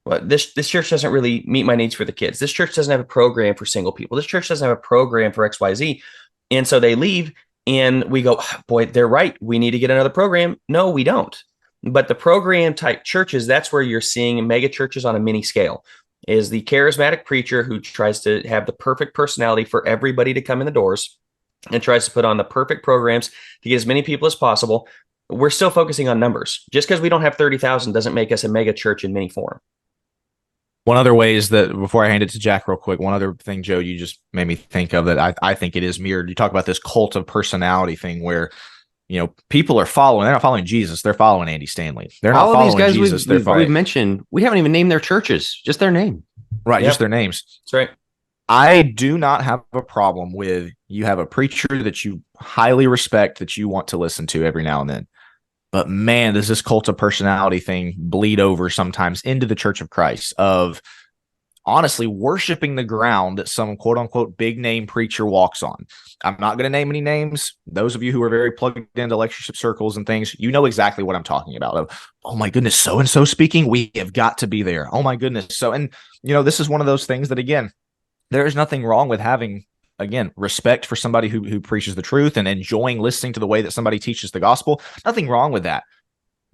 well, this church doesn't really meet my needs for the kids. This church doesn't have a program for single people. This church doesn't have a program for XYZ. And so they leave and we go, boy, they're right. We need to get another program. No, we don't. But the program type churches, that's where you're seeing mega churches on a mini scale, is the charismatic preacher who tries to have the perfect personality for everybody to come in the doors and tries to put on the perfect programs to get as many people as possible. We're still focusing on numbers. Just because we don't have 30,000 doesn't make us a mega church in many form. One other way is that, before I hand it to Jack real quick, one other thing, Joe, you just made me think of that I think it is mirrored. You talk about this cult of personality thing where, people are following, they're not following Jesus, they're following Andy Stanley. They're not following guys Jesus, we've mentioned, we haven't even named their churches, just their name. Right, just their names. That's right. I do not have a problem with you have a preacher that you highly respect that you want to listen to every now and then. But man, does this cult of personality thing bleed over sometimes into the Church of Christ of honestly worshiping the ground that some quote unquote big name preacher walks on. I'm not going to name any names. Those of you who are very plugged into lectureship circles and things, you know exactly what I'm talking about. Oh my goodness, so-and-so speaking, we have got to be there. Oh my goodness. So, and this is one of those things that, again, there is nothing wrong with having, again, respect for somebody who preaches the truth and enjoying listening to the way that somebody teaches the gospel. Nothing wrong with that.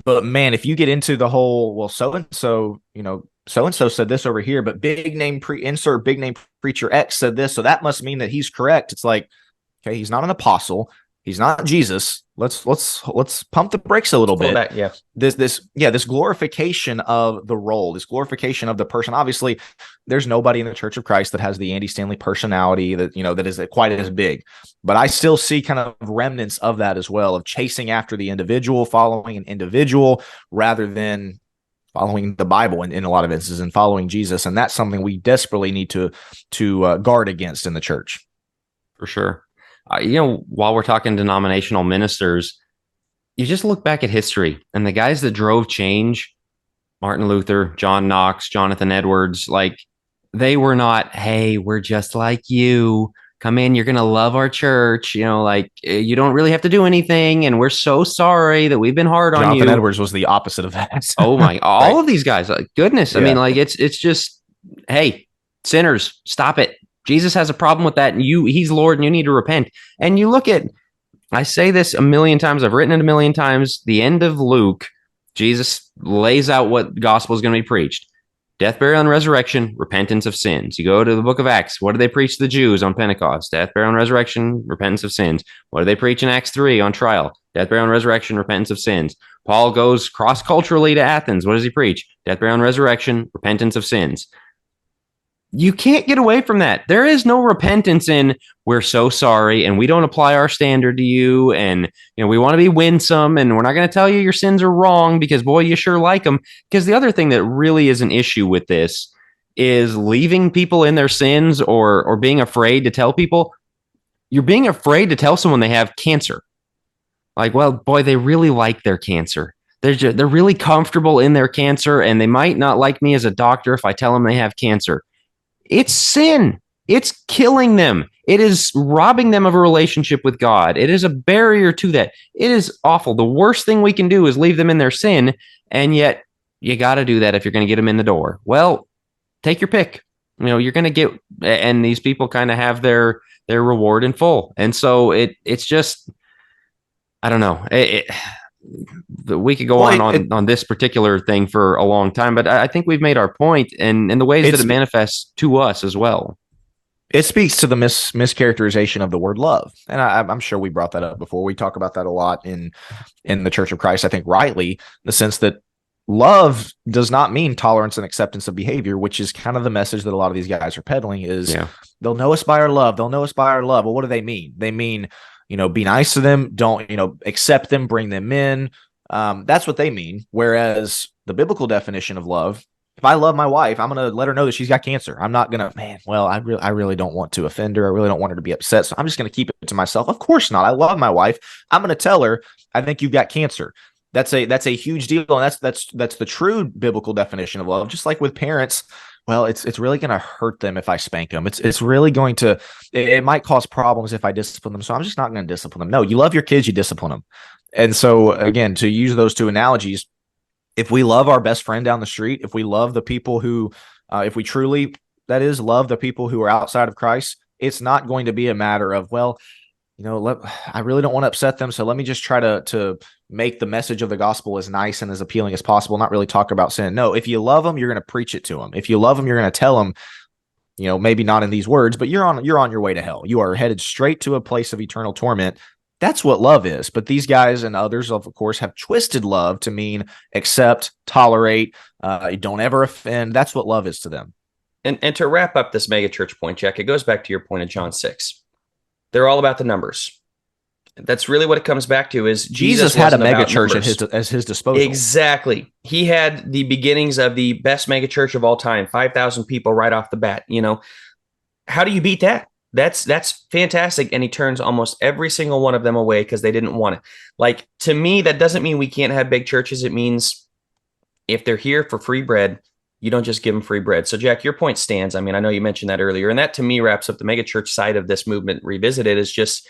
But man, if you get into the whole, well, so-and-so, so-and-so said this over here, but insert big name preacher X said this, so that must mean that he's correct. It's like, okay, he's not an apostle. He's not Jesus. Let's pump the brakes a little bit. Back, yeah. This glorification of the role, this glorification of the person. Obviously, there's nobody in the Church of Christ that has the Andy Stanley personality that is quite as big. But I still see kind of remnants of that as well, of chasing after the individual, following an individual rather than following the Bible in a lot of instances and following Jesus. And that's something we desperately need to guard against in the church. For sure. While we're talking denominational ministers, you just look back at history and the guys that drove change, Martin Luther, John Knox, Jonathan Edwards, like they were not, hey, we're just like you. Come in, you're going to love our church. You don't really have to do anything. And we're so sorry that we've been hard on you. Jonathan Edwards was the opposite of that. Oh my, all of these guys, goodness. Yeah. I mean, it's just, hey, sinners, stop it. Jesus has a problem with that. And he's Lord and you need to repent. And you look at, I say this a million times, I've written it a million times, the end of Luke, Jesus lays out what gospel is going to be preached. Death, burial, and resurrection, repentance of sins. You go to the book of Acts. What do they preach to the Jews on Pentecost? Death, burial, and resurrection, repentance of sins. What do they preach in Acts 3 on trial? Death, burial, and resurrection, repentance of sins. Paul goes cross-culturally to Athens. What does he preach? Death, burial, and resurrection, repentance of sins. You can't get away from that. There is no repentance in, we're so sorry and we don't apply our standard to you. And, we want to be winsome and we're not going to tell you your sins are wrong because, boy, you sure like them. Because the other thing that really is an issue with this is leaving people in their sins or being afraid to tell people. You're being afraid to tell someone they have cancer. Like, well, boy, they really like their cancer. They're really comfortable in their cancer and they might not like me as a doctor if I tell them they have cancer. It's sin. It's killing them. It is robbing them of a relationship with God. It is a barrier to that. It is awful. The worst thing we can do is leave them in their sin, and yet you got to do that if you're going to get them in the door. Well, take your pick. You're going to get, and these people kind of have their reward in full. And so it's just, I don't know. We could go on this particular thing for a long time, but I think we've made our point and the ways that it manifests to us as well. It speaks to the mischaracterization of the word love. And I'm sure we brought that up before. We talk about that a lot in the Church of Christ, I think rightly, in the sense that love does not mean tolerance and acceptance of behavior, which is kind of the message that a lot of these guys are peddling is they'll know us by our love. They'll know us by our love. Well, what do they mean? They mean, be nice to them. Don't, accept them, bring them in. That's what they mean. Whereas the biblical definition of love, if I love my wife, I'm going to let her know that she's got cancer. I'm not going to, I really don't want to offend her. I really don't want her to be upset. So I'm just going to keep it to myself. Of course not. I love my wife. I'm going to tell her, I think you've got cancer. That's a huge deal. And that's the true biblical definition of love. Just like with parents, well, it's really going to hurt them if I spank them. It's really going to, it might cause problems if I discipline them. So I'm just not going to discipline them. No, you love your kids, you discipline them. And so again, to use those two analogies, if we love our best friend down the street, if we love the people who, if we truly, that is, love the people who are outside of Christ, it's not going to be a matter of, well, I really don't want to upset them, so let me just try to make the message of the gospel as nice and as appealing as possible, not really talk about sin. No, if you love them, you're going to preach it to them. If you love them, you're going to tell them, maybe not in these words, but you're on your way to hell. You are headed straight to a place of eternal torment. That's what love is. But these guys and others, of course, have twisted love to mean accept, tolerate, don't ever offend. That's what love is to them. And to wrap up this megachurch point, Jack, it goes back to your point in John 6. They're all about the numbers. That's really what it comes back to, is Jesus had a megachurch at his disposal. Exactly. He had the beginnings of the best megachurch of all time, 5,000 people right off the bat. How do you beat that? That's fantastic. And he turns almost every single one of them away because they didn't want it. Like, to me, that doesn't mean we can't have big churches. It means if they're here for free bread, you don't just give them free bread. So, Jack, your point stands. I mean, I know you mentioned that earlier, and that to me wraps up the megachurch side of this movement revisited. Is just,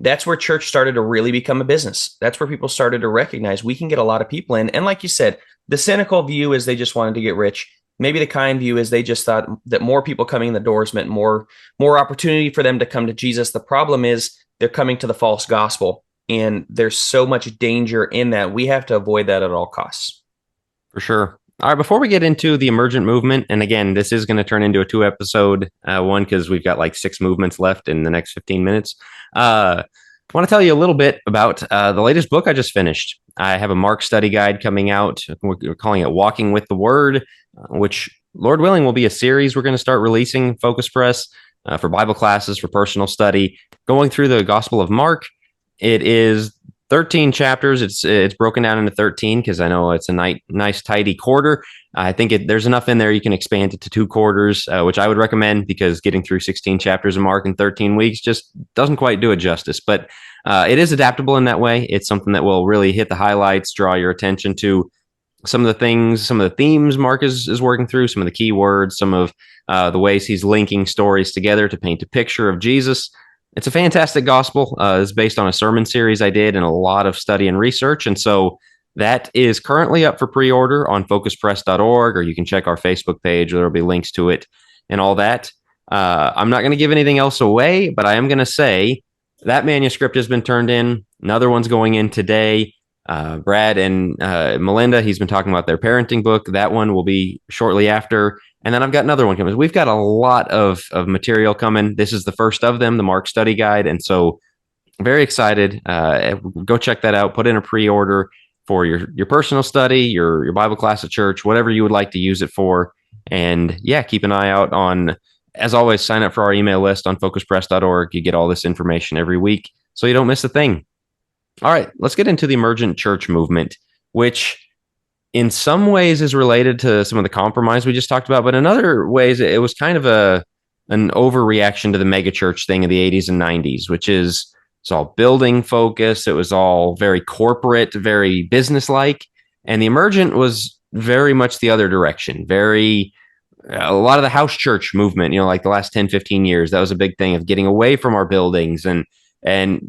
that's where church started to really become a business. That's where people started to recognize we can get a lot of people in. And like you said, the cynical view is they just wanted to get rich. Maybe the kind view is they just thought that more people coming in the doors meant more opportunity for them to come to Jesus. The problem is they're coming to the false gospel, and there's so much danger in that. We have to avoid that at all costs. For sure. All right, before we get into the emergent movement, and again, this is going to turn into a 2-episode one because we've got like 6 movements left in the next 15 minutes. I want to tell you a little bit about the latest book I just finished. I have a Mark study guide coming out. We're calling it Walking with the Word, which, Lord willing, will be a series we're going to start releasing, Focus Press, for Bible classes, for personal study, going through the Gospel of Mark. It is 13 chapters. It's broken down into 13 because I know it's a nice tidy quarter. I think there's enough in there you can expand it to 2 quarters, which I would recommend, because getting through 16 chapters of Mark in 13 weeks just doesn't quite do it justice. But it is adaptable in that way. It's something that will really hit the highlights, draw your attention to some of the things, some of the themes Mark is working through, some of the key words, some of the ways he's linking stories together to paint a picture of Jesus. It's a fantastic gospel. It's based on a sermon series I did and a lot of study and research. And so that is currently up for pre-order on focuspress.org, or you can check our Facebook page. There will be links to it and all that. I'm not going to give anything else away, but I am going to say that manuscript has been turned in. Another one's going in today. Brad and Melinda, he's been talking about their parenting book. That one will be shortly after. And then I've got another one coming. We've got a lot of material coming. This is the first of them, the Mark Study Guide. And so very excited. Go check that out. Put in a pre-order for your personal study, your Bible class at church, whatever you would like to use it for. And yeah, keep an eye out on, as always, sign up for our email list on focuspress.org. You get all this information every week so you don't miss a thing. All right, let's get into the emergent church movement, which in some ways is related to some of the compromise we just talked about, but in other ways it was kind of an overreaction to the megachurch thing of the 80s and 90s, which is it's all building focus. It was all very corporate, very business-like, and the emergent was very much the other direction. A lot of the house church movement, like the last 10, 15 years, that was a big thing of getting away from our buildings and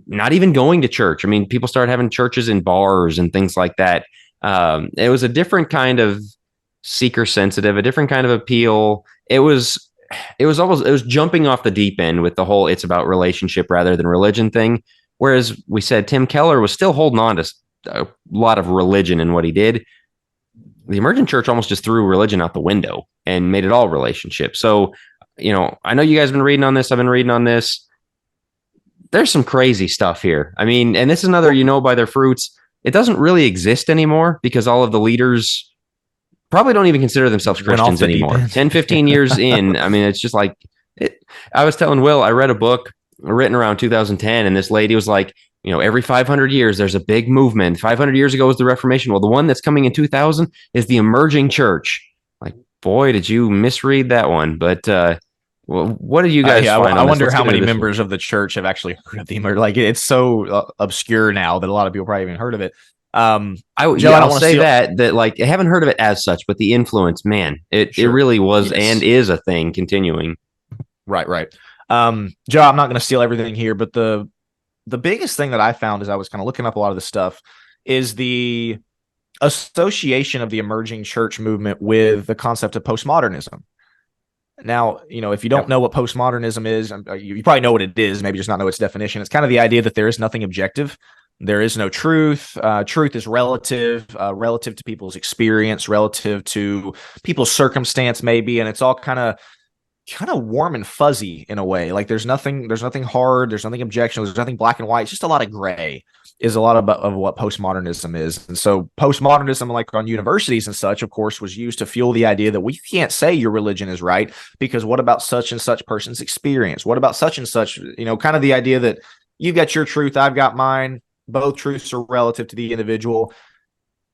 not even going to church. I mean, people started having churches in bars and things like that. It was a different kind of seeker sensitive, a different kind of appeal. It was jumping off the deep end with the whole it's about relationship rather than religion thing. Whereas we said Tim Keller was still holding on to a lot of religion in what he did. The emergent church almost just threw religion out the window and made it all relationship. So, I know you guys have been reading on this. I've been reading on this. There's some crazy stuff here. I mean, and this is another, by their fruits. It doesn't really exist anymore because all of the leaders probably don't even consider themselves Christians anymore. 10, 15 years in. I mean, it's just like, I was telling Will, I read a book written around 2010, and this lady was like, every 500 years, there's a big movement. 500 years ago was the Reformation. Well, the one that's coming in 2000 is the emerging church. Like, boy, did you misread that one. But, well, what do you guys find? I wonder how many members of the church have actually heard of the emergent. Like, it's so obscure now that a lot of people probably haven't heard of it. I'll say that like I haven't heard of it as such, but the influence, man, it really was and is a thing continuing. Right. Joe, I'm not going to steal everything here, but the biggest thing that I found as I was kind of looking up a lot of this stuff is association of the emerging church movement with the concept of postmodernism. Now, if you don't know what postmodernism is, you probably know what it is, maybe just not know its definition. It's kind of the idea that there is nothing objective. There is no truth. Truth is relative, relative to people's experience, relative to people's circumstance, maybe, and it's all kind of warm and fuzzy in a way. Like there's nothing hard, there's nothing objectionable, there's nothing black and white. It's just a lot of gray is a lot of what postmodernism is. And so postmodernism, like on universities and such, of course, was used to fuel the idea that we can't say your religion is right because what about such and such person's experience? What about such and such, kind of the idea that you've got your truth, I've got mine. Both truths are relative to the individual.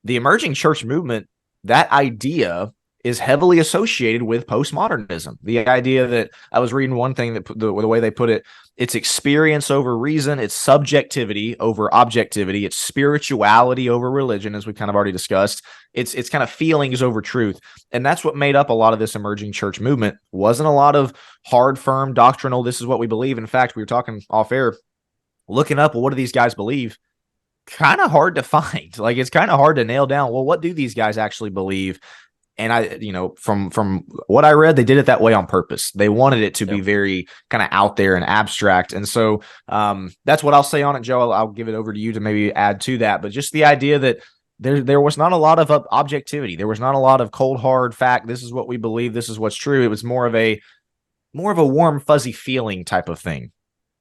The emerging church movement, that idea is heavily associated with postmodernism. The idea that I was reading one thing that the way they put it, it's experience over reason, it's subjectivity over objectivity, it's spirituality over religion, as we kind of already discussed. It's kind of feelings over truth. And that's what made up a lot of this emerging church movement. Wasn't a lot of hard, firm, doctrinal, this is what we believe. In fact, we were talking off air, looking up, well, what do these guys believe? Kind of hard to find. Like it's kind of hard to nail down, well, what do these guys actually believe? And I, from what I read, they did it that way on purpose. They wanted it to be very kind of out there and abstract. And so that's what I'll say on it, Joe. I'll give it over to you to maybe add to that. But just the idea that there was not a lot of objectivity. There was not a lot of cold, hard fact. This is what we believe. This is what's true. It was more of a warm, fuzzy feeling type of thing.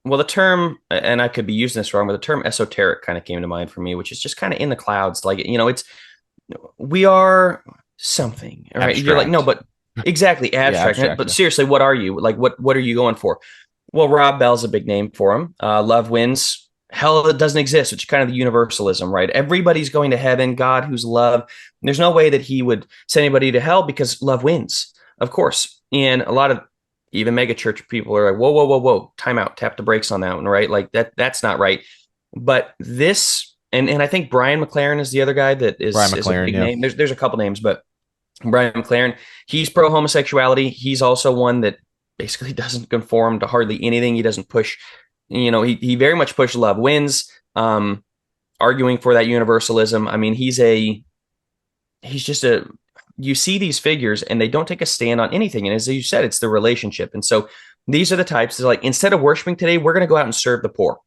Well, the term, and I could be using this wrong, but the term esoteric kind of came to mind for me, which is just kind of in the clouds. Like, we are something, right? Abstract. You're like, no, but exactly abstract. Abstract, but seriously, what are you? Like, what are you going for? Well, Rob Bell's a big name for him. Love wins. Hell, it doesn't exist, which is kind of the universalism, right? Everybody's going to heaven. God, who's love. There's no way that he would send anybody to hell because love wins, of course. And a lot of even megachurch people are like, whoa, time out, tap the brakes on that one, right? Like that's not right. But this. And I think Brian McLaren is the other guy that is a big name. There's a couple names, but Brian McLaren, he's pro homosexuality. He's also one that basically doesn't conform to hardly anything. He doesn't push, he very much pushed love wins, arguing for that universalism. I mean, you see these figures and they don't take a stand on anything. And as you said, it's the relationship. And so these are the types that like, instead of worshiping today, we're going to go out and serve the poor.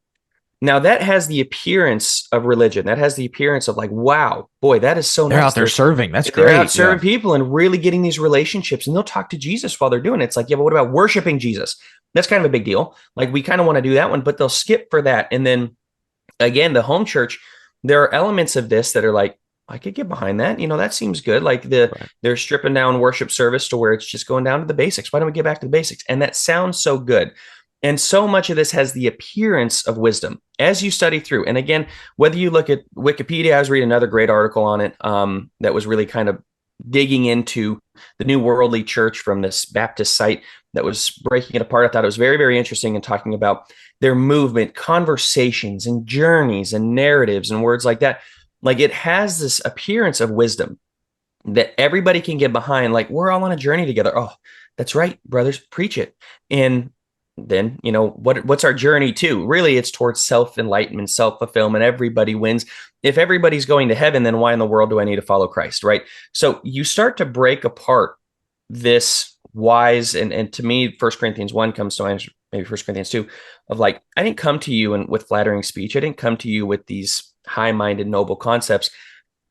Now that has the appearance of religion. That has the appearance of like, wow, boy, that is so nice. They're out there serving. That's great. They're out serving people and really getting these relationships, and they'll talk to Jesus while they're doing it. It's like, yeah, but what about worshiping Jesus? That's kind of a big deal. Like we kind of want to do that one, but they'll skip for that. And then again, the home church, there are elements of this that are like, I could get behind that. That seems good. Like they're stripping down worship service to where it's just going down to the basics. Why don't we get back to the basics? And that sounds so good. And so much of this has the appearance of wisdom as you study through. And again, whether you look at Wikipedia, I was reading another great article on it that was really kind of digging into the New Worldly Church from this Baptist site that was breaking it apart. I thought it was very, very interesting and talking about their movement, conversations and journeys and narratives and words like that. Like it has this appearance of wisdom that everybody can get behind. Like we're all on a journey together. Oh, that's right, brothers, preach it. And then, what's our journey to? Really, it's towards self-enlightenment, self-fulfillment. Everybody wins. If everybody's going to heaven, then why in the world do I need to follow Christ, right? So you start to break apart this wise, and to me, 1 Corinthians 1 comes to mind, maybe 1 Corinthians 2, of like, I didn't come to you with flattering speech. I didn't come to you with these high-minded, noble concepts.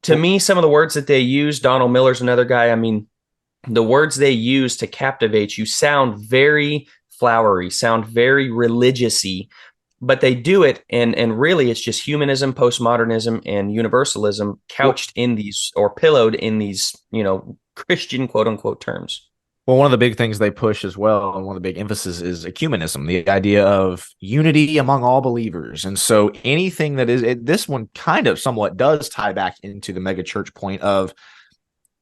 To me, some of the words that they use, Donald Miller's another guy, I mean, the words they use to captivate you sound very flowery, sound very religious-y, but they do it, and really it's just humanism, postmodernism, and universalism couched in these, or pillowed in these, Christian quote-unquote terms. Well, one of the big things they push as well, and one of the big emphasis is ecumenism, the idea of unity among all believers. And so anything that is, this one kind of somewhat does tie back into the megachurch point of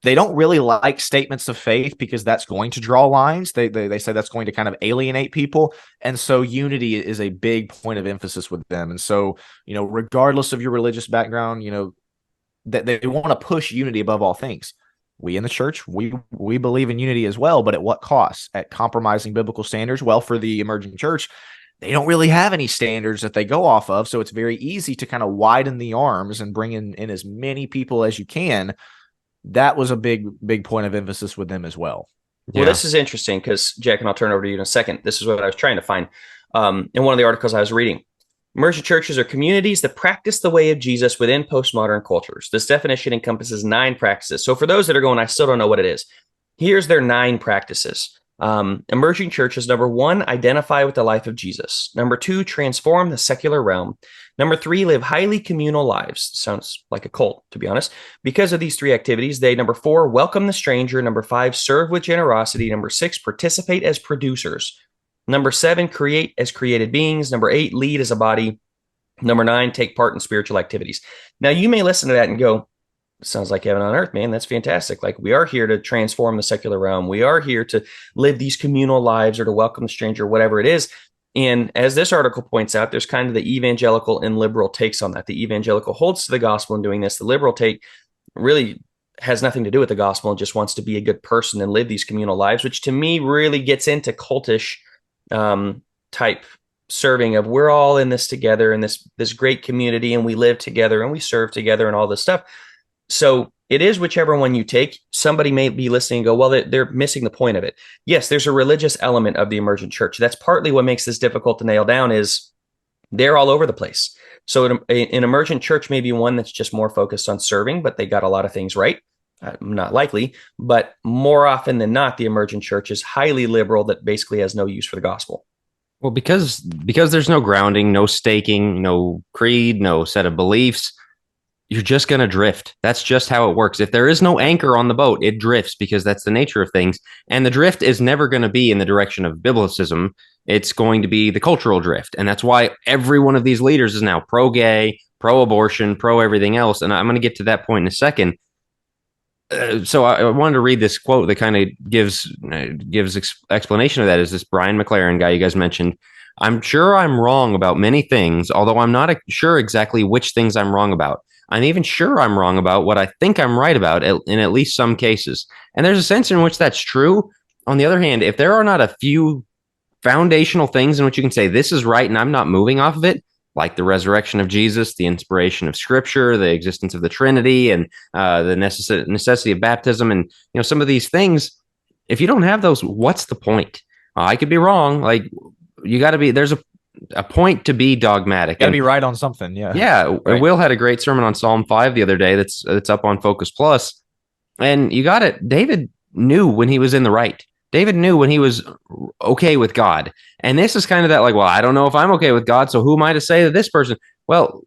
they don't really like statements of faith because that's going to draw lines. They say that's going to kind of alienate people. And so unity is a big point of emphasis with them. And so, regardless of your religious background, that they want to push unity above all things. We in the church, we believe in unity as well, but at what cost? At compromising biblical standards? Well, for the emerging church, they don't really have any standards that they go off of. So it's very easy to kind of widen the arms and bring in as many people as you can. That was a big point of emphasis with them as well. Well, this is interesting because, Jack, and I'll turn it over to you in a second. This is what I was trying to find in one of the articles I was reading. Emergent churches are communities that practice the way of Jesus within postmodern cultures. This definition encompasses 9 practices. So for those that are going, I still don't know what it is. Here's their 9 practices. Emerging churches, number 1, identify with the life of Jesus. Number 2, transform the secular realm. Number 3, live highly communal lives. Sounds like a cult, to be honest. Because of these 3 activities, they, number 4, welcome the stranger. Number 5, serve with generosity. Number 6, participate as producers. Number 7, create as created beings. Number 8, lead as a body. Number 9, take part in spiritual activities. Now, you may listen to that and go, sounds like heaven on earth, man. That's fantastic. Like, we are here to transform the secular realm. We are here to live these communal lives or to welcome the stranger, whatever it is. And as this article points out, there's kind of the evangelical and liberal takes on that. The evangelical holds to the gospel in doing this. The liberal take really has nothing to do with the gospel and just wants to be a good person and live these communal lives, which to me really gets into cultish type serving of we're all in this together in this great community and we live together and we serve together and all this stuff. So it is whichever one you take. Somebody may be listening and go, well, they're missing the point of it. Yes, there's a religious element of the emergent church. That's partly what makes this difficult to nail down is they're all over the place. So an emergent church may be one that's just more focused on serving, but they got a lot of things right. Not likely, but more often than not, the emergent church is highly liberal that basically has no use for the gospel. Well, because there's no grounding, no staking, no creed, no set of beliefs, you're just going to drift. That's just how it works. If there is no anchor on the boat, it drifts because that's the nature of things. And the drift is never going to be in the direction of biblicism. It's going to be the cultural drift. And that's why every one of these leaders is now pro-gay, pro-abortion, pro-everything else. And I'm going to get to that point in a second. So I wanted to read this quote that kind of gives explanation of that. Is this Brian McLaren guy you guys mentioned? I'm sure I'm wrong about many things, although I'm not sure exactly which things I'm wrong about. I'm even sure I'm wrong about what I think I'm right about in at least some cases. And there's a sense in which that's true. On the other hand, if there are not a few foundational things in which you can say this is right and I'm not moving off of it, like the resurrection of Jesus, the inspiration of Scripture, the existence of the Trinity, and the necessity of baptism, and some of these things. If you don't have those, what's the point? I could be wrong. Like, you got to be. There's a point to be dogmatic. Got to be right on something. Yeah. Yeah. Right. Will had a great sermon on Psalm 5 the other day. That's up on Focus Plus, and you got it. David knew when he was in the right. David knew when he was okay with God. And this is kind of that, like, well, I don't know if I'm okay with God, so who am I to say that this person? Well,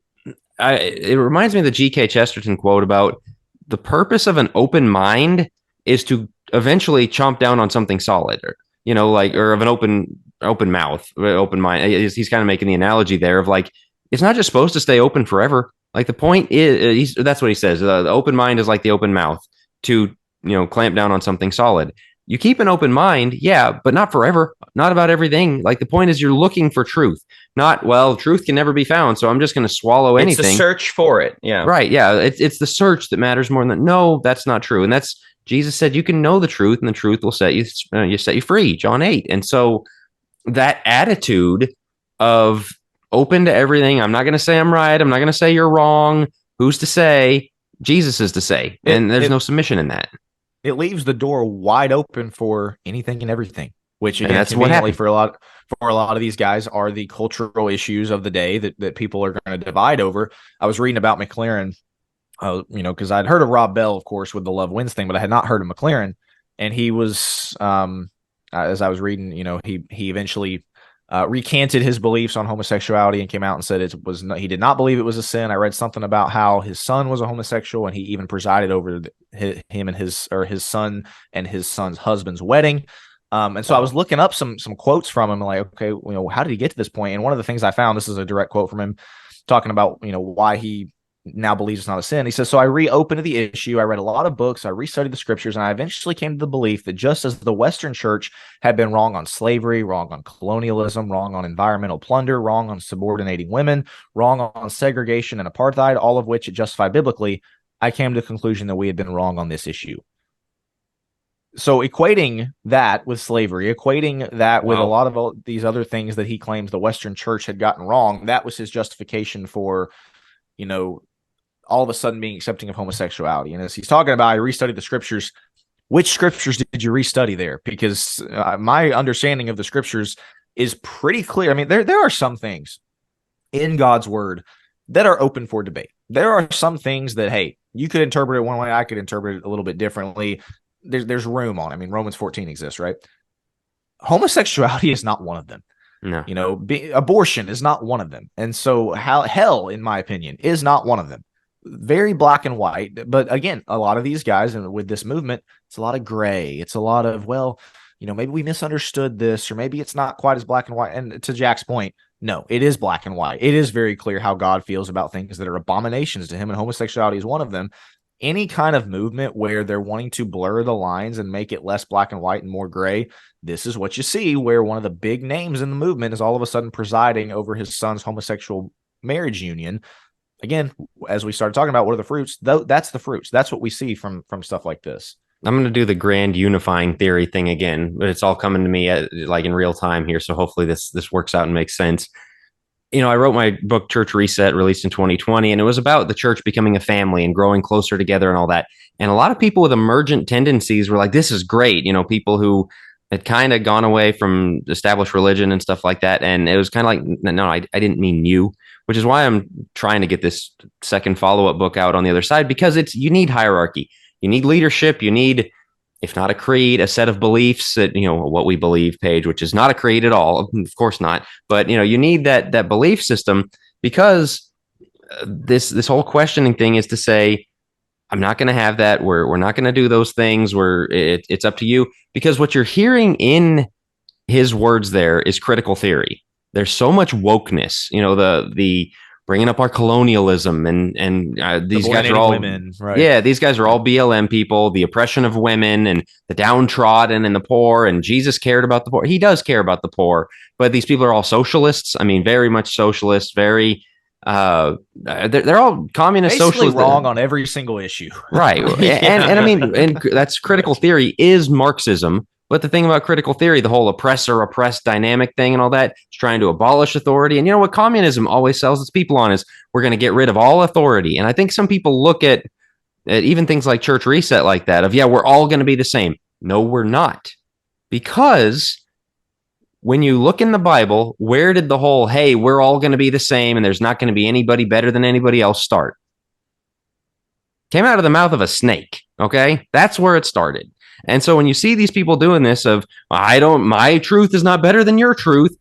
it reminds me of the G.K. Chesterton quote about the purpose of an open mind is to eventually chomp down on something solid, or of an open mouth, open mind. He's kind of making the analogy there of like, it's not just supposed to stay open forever. Like, the point is, that's what he says. The open mind is like the open mouth to, clamp down on something solid. You keep an open mind, yeah, but not forever, not about everything. Like, the point is you're looking for truth, not, well, truth can never be found, so I'm just going to swallow anything. It's the search for it, yeah. Right, yeah, it's the search that matters more than that. No, that's not true. And that's, Jesus said, you can know the truth, and the truth will set you free, John 8. And so that attitude of open to everything, I'm not going to say I'm right, I'm not going to say you're wrong, who's to say? Jesus is to say, and there's no submission in that. It leaves the door wide open for anything and everything, which again, that's what happened for a lot of these guys are the cultural issues of the day that people are going to divide over. I was reading about McLaren, because I'd heard of Rob Bell, of course, with the Love Wins thing, but I had not heard of McLaren. And he was, as I was reading, he eventually recanted his beliefs on homosexuality and came out and said he did not believe it was a sin. I read something about how his son was a homosexual and he even presided over him and his son and his son's husband's wedding. And so I was looking up some quotes from him, like, okay, how did he get to this point? And one of the things I found, this is a direct quote from him talking about, why he now believes it's not a sin. He says, so I reopened the issue. I read a lot of books. I restudied the scriptures, and I eventually came to the belief that just as the Western church had been wrong on slavery, wrong on colonialism, wrong on environmental plunder, wrong on subordinating women, wrong on segregation and apartheid, all of which it justified biblically, I came to the conclusion that we had been wrong on this issue. So equating that with slavery, equating that with a Wow. lot of these other things that he claims the Western church had gotten wrong, that was his justification for, you know, all of a sudden being accepting of homosexuality. And as he's talking about, I restudied the scriptures. Which scriptures did you restudy there? Because my understanding of the scriptures is pretty clear. I mean, there are some things in God's word that are open for debate. There are some things that, hey, you could interpret it one way, I could interpret it a little bit differently. There's room on. I mean, Romans 14 exists, right? Homosexuality is not one of them. No. You know, abortion is not one of them. And so hell, in my opinion, is not one of them. Very black and white. But again, a lot of these guys and with this movement, it's a lot of gray. It's a lot of, well, you know, maybe we misunderstood this, or maybe it's not quite as black and white. And to Jack's point, no, it is black and white. It is very clear how God feels about things that are abominations to him, and homosexuality is one of them. Any kind of movement where they're wanting to blur the lines and make it less black and white and more gray, this is what you see, where one of the big names in the movement is all of a sudden presiding over his son's homosexual marriage union. Again, as we started talking about, what are the fruits? That's the fruits. That's what we see from stuff like this. I'm going to do the grand unifying theory thing again, but it's all coming to me like in real time here. So hopefully this works out and makes sense. You know, I wrote my book Church Reset, released in 2020, and it was about the church becoming a family and growing closer together and all that. And a lot of people with emergent tendencies were like, this is great. You know, people who had kind of gone away from established religion and stuff like that. And it was kind of like, no, I didn't mean you, which is why I'm trying to get this second follow-up book out on the other side, because you need hierarchy. You need leadership. You need, if not a creed, a set of beliefs that, you know, what we believe page, which is not a creed at all. Of course not. But, you know, you need that belief system, because this whole questioning thing is to say, I'm not going to have that. We're not going to do those things where it's up to you, because what you're hearing in his words there is critical theory. There's so much wokeness, you know, the bringing up our colonialism and these guys are all women, right? Yeah, these guys are all BLM people, the oppression of women and the downtrodden and the poor. And Jesus cared about the poor. He does care about the poor, but these people are all socialists. I mean, very much socialist, very they're all communist, basically socialist, wrong on every single issue, right? And I mean, and that's critical theory is Marxism. But the thing about critical theory, the whole oppressor-oppressed dynamic thing and all that, is trying to abolish authority. And you know what communism always sells its people on is we're going to get rid of all authority. And I think some people look at even things like Church Reset like that of, yeah, we're all going to be the same. No, we're not. Because when you look in the Bible, where did the whole, hey, we're all going to be the same and there's not going to be anybody better than anybody else start? Came out of the mouth of a snake, okay? That's where it started. And so when you see these people doing this of, my truth is not better than your truth.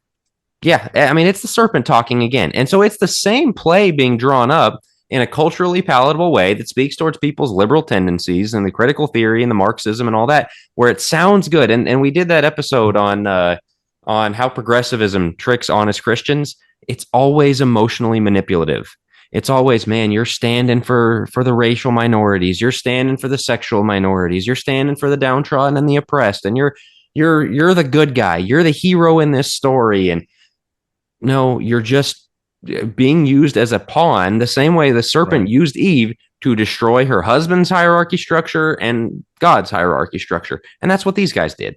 Yeah, I mean, it's the serpent talking again. And so it's the same play being drawn up in a culturally palatable way that speaks towards people's liberal tendencies and the critical theory and the Marxism and all that, where it sounds good. And we did that episode on how progressivism tricks honest Christians. It's always emotionally manipulative. It's always, man, you're standing for the racial minorities. You're standing for the sexual minorities. You're standing for the downtrodden and the oppressed. And you're the good guy. You're the hero in this story. And no, you're just being used as a pawn, the same way the serpent used Eve to destroy her husband's hierarchy structure and God's hierarchy structure. And that's what these guys did.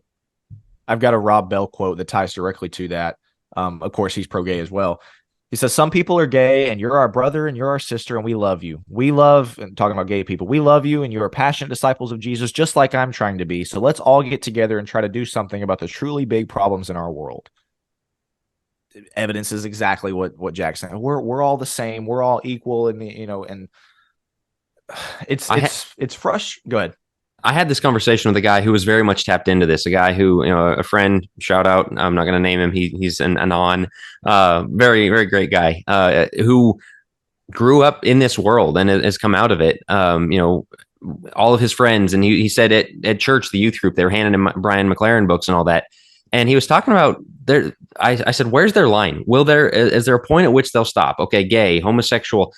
I've got a Rob Bell quote that ties directly to that. Of course, he's pro-gay as well. He says, some people are gay and you're our brother and you're our sister and we love you. We love, and talking about gay people, we love you and you're passionate disciples of Jesus, just like I'm trying to be. So let's all get together and try to do something about the truly big problems in our world. Evidence is exactly what Jack's saying. We're all the same. We're all equal. And, you know, and it's frustrating. Go ahead. I had this conversation with a guy who was very much tapped into this, a guy who, you know, a friend, shout out, I'm not going to name him. He's an anon, very, very great guy, who grew up in this world and has come out of it. You know, all of his friends. And he said at church, the youth group, they were handing him Brian McLaren books and all that. And he was talking about I said, where's their line? Is there a point at which they'll stop? Okay. Gay, homosexual,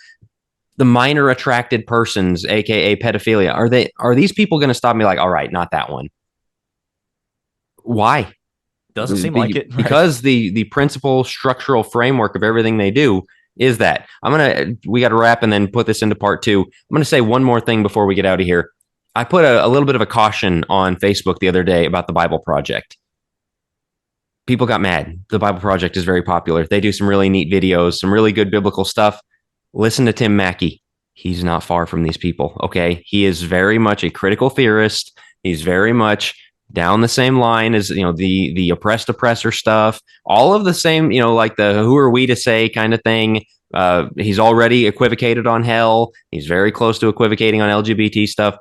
the minor attracted persons, aka pedophilia, are these people going to stop me? Like, all right, not that one. Why? Doesn't seem like it. Because the principal structural framework of everything they do is that. We got to wrap and then put this into part two. I'm going to say one more thing before we get out of here. I put a little bit of a caution on Facebook the other day about the Bible Project. People got mad. The Bible Project is very popular. They do some really neat videos, some really good biblical stuff. Listen to Tim Mackey. He's not far from these people. Okay. He is very much a critical theorist. He's very much down the same line as, the oppressed oppressor stuff, all of the same, like the who are we to say kind of thing. He's already equivocated on hell. He's very close to equivocating on LGBT stuff.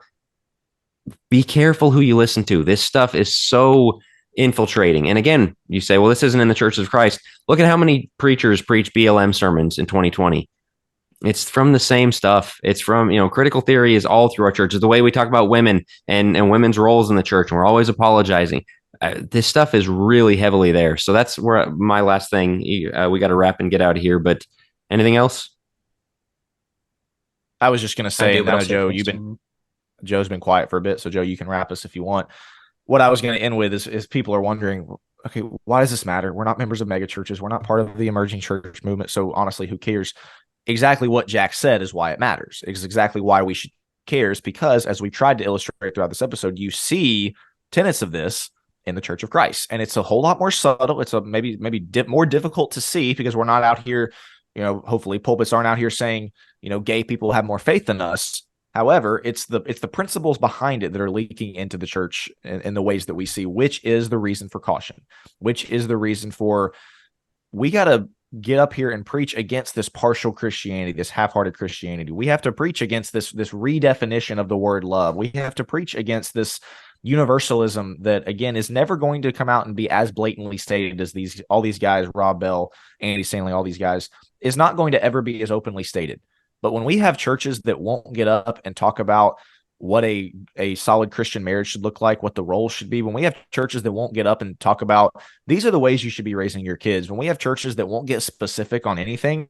Be careful who you listen to. This stuff is so infiltrating. And again, you say, well, this isn't in the Church of Christ. Look at how many preachers preach BLM sermons in 2020. It's from the same stuff. It's from, critical theory is all through our churches. The way we talk about women and women's roles in the church, and we're always apologizing. This stuff is really heavily there. So that's where my last thing, we got to wrap and get out of here. But anything else? I was just going to say, Joe, Joe's been quiet for a bit. So Joe, you can wrap us if you want. What I was going to end with is people are wondering, okay, why does this matter? We're not members of megachurches. We're not part of the emerging church movement. So honestly, who cares? Exactly what Jack said is why it matters. It's exactly why we should care, is because, as we tried to illustrate throughout this episode, you see tenets of this in the Church of Christ, and it's a whole lot more subtle. It's maybe more difficult to see because we're not out here, hopefully pulpits aren't out here saying, gay people have more faith than us. However, it's the principles behind it that are leaking into the church in the ways that we see, which is the reason for caution, which is the reason for we got to get up here and preach against this partial Christianity, this half-hearted Christianity. We have to preach against this redefinition of the word love. We have to preach against this universalism that, again, is never going to come out and be as blatantly stated as all these guys, Rob Bell, Andy Stanley, all these guys, is not going to ever be as openly stated. But when we have churches that won't get up and talk about what a solid Christian marriage should look like, what the role should be, when we have churches that won't get up and talk about these are the ways you should be raising your kids, when we have churches that won't get specific on anything,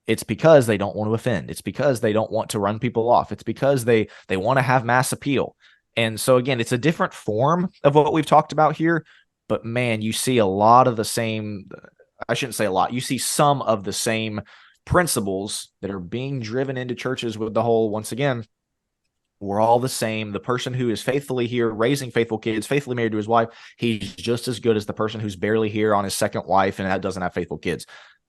it's because they don't want to offend. It's because they don't want to run people off. It's because they want to have mass appeal. And so, again, it's a different form of what we've talked about here. But, man, you see a lot of the same – I shouldn't say a lot. You see some of the same principles that are being driven into churches with the whole, once again, we're all the same. The person who is faithfully here, raising faithful kids, faithfully married to his wife, he's just as good as the person who's barely here on his second wife and that doesn't have faithful kids.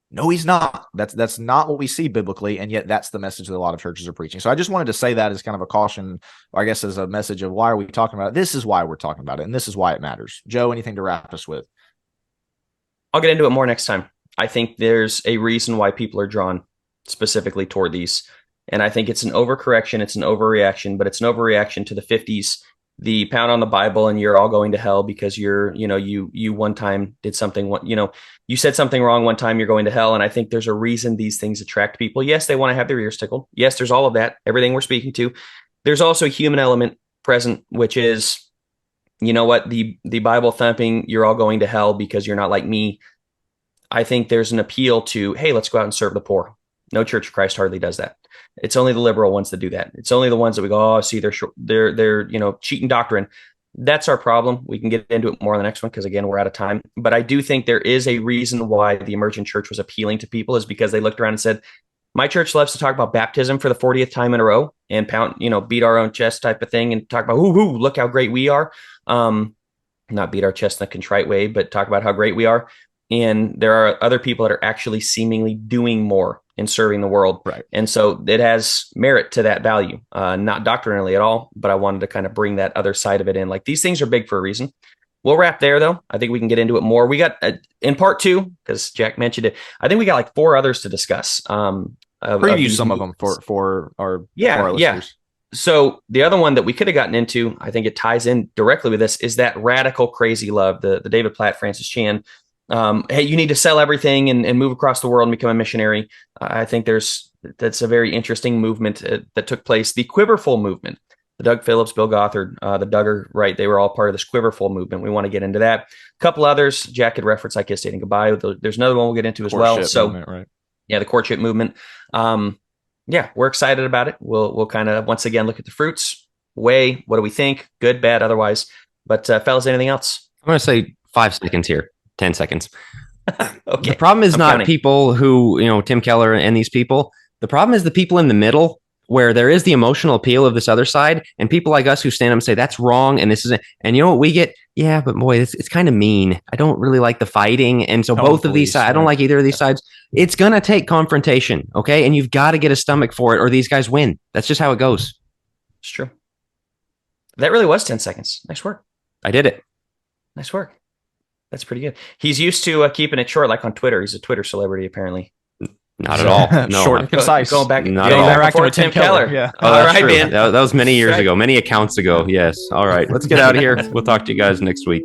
No, he's not. That's not what we see biblically, and yet that's the message that a lot of churches are preaching. So I just wanted to say that as kind of a caution, or I guess as a message of why are we talking about it? This is why we're talking about it, and this is why it matters. Joe, anything to wrap us with? I'll get into it more next time. I think there's a reason why people are drawn specifically toward these. And I think it's an overcorrection. It's an overreaction, but it's an overreaction to the 50s, the pound on the Bible and you're all going to hell because you one time did something, you said something wrong one time, you're going to hell. And I think there's a reason these things attract people. Yes, they want to have their ears tickled. Yes, there's all of that, everything we're speaking to. There's also a human element present, which is, the Bible thumping, you're all going to hell because you're not like me. I think there's an appeal to, hey, let's go out and serve the poor. No Church of Christ hardly does that. It's only the liberal ones that do that. It's only the ones that we go, oh, see, they're cheating doctrine. That's our problem. We can get into it more in the next one because, again, we're out of time. But I do think there is a reason why the emergent church was appealing to people is because they looked around and said, my church loves to talk about baptism for the 40th time in a row and beat our own chest type of thing and talk about, ooh, look how great we are. Not beat our chest in a contrite way, but talk about how great we are. And there are other people that are actually seemingly doing more in serving the world. Right. And so it has merit to that value, not doctrinally at all, but I wanted to kind of bring that other side of it in. Like, these things are big for a reason. We'll wrap there, though. I think we can get into it more. We got in part 2, because Jack mentioned it, I think we got like 4 others to discuss. Preview some of them for our listeners. Yeah. So the other one that we could have gotten into, I think it ties in directly with this, is that radical crazy love, the David Platt, Francis Chan. Hey, you need to sell everything and move across the world and become a missionary. I think that's a very interesting movement that took place. The Quiverful movement, the Doug Phillips, Bill Gothard, the Duggar, right? They were all part of this Quiverful movement. We want to get into that. A couple others, Jack had referenced, I Kiss Dating Goodbye. There's another one we'll get into as well. So, movement, right? Yeah, the courtship movement. Yeah, we're excited about it. We'll kind of once again look at the fruits, weigh what do we think, good, bad, otherwise. But fellas, anything else? I'm going to say 5 seconds here. 10 seconds. Okay. The problem is I'm not counting. people who, Tim Keller and these people. The problem is the people in the middle where there is the emotional appeal of this other side, and people like us who stand up and say that's wrong and this isn't. And you know what we get? Yeah, but boy, it's kind of mean. I don't really like the fighting, and so both of these sides, I don't like either of these sides. It's gonna take confrontation, okay? And you've got to get a stomach for it, or these guys win. That's just how it goes. It's true. That really was 10 seconds. Nice work. I did it. Nice work. That's pretty good. He's used to keeping it short, like on Twitter. He's a Twitter celebrity, apparently. Not at all. No, short and concise. Going back, not at all. Interacting with Tim Keller. Yeah. Oh, that's true. man. That was many years right. ago, many accounts ago. Yes. All right. Let's get out of here. We'll talk to you guys next week.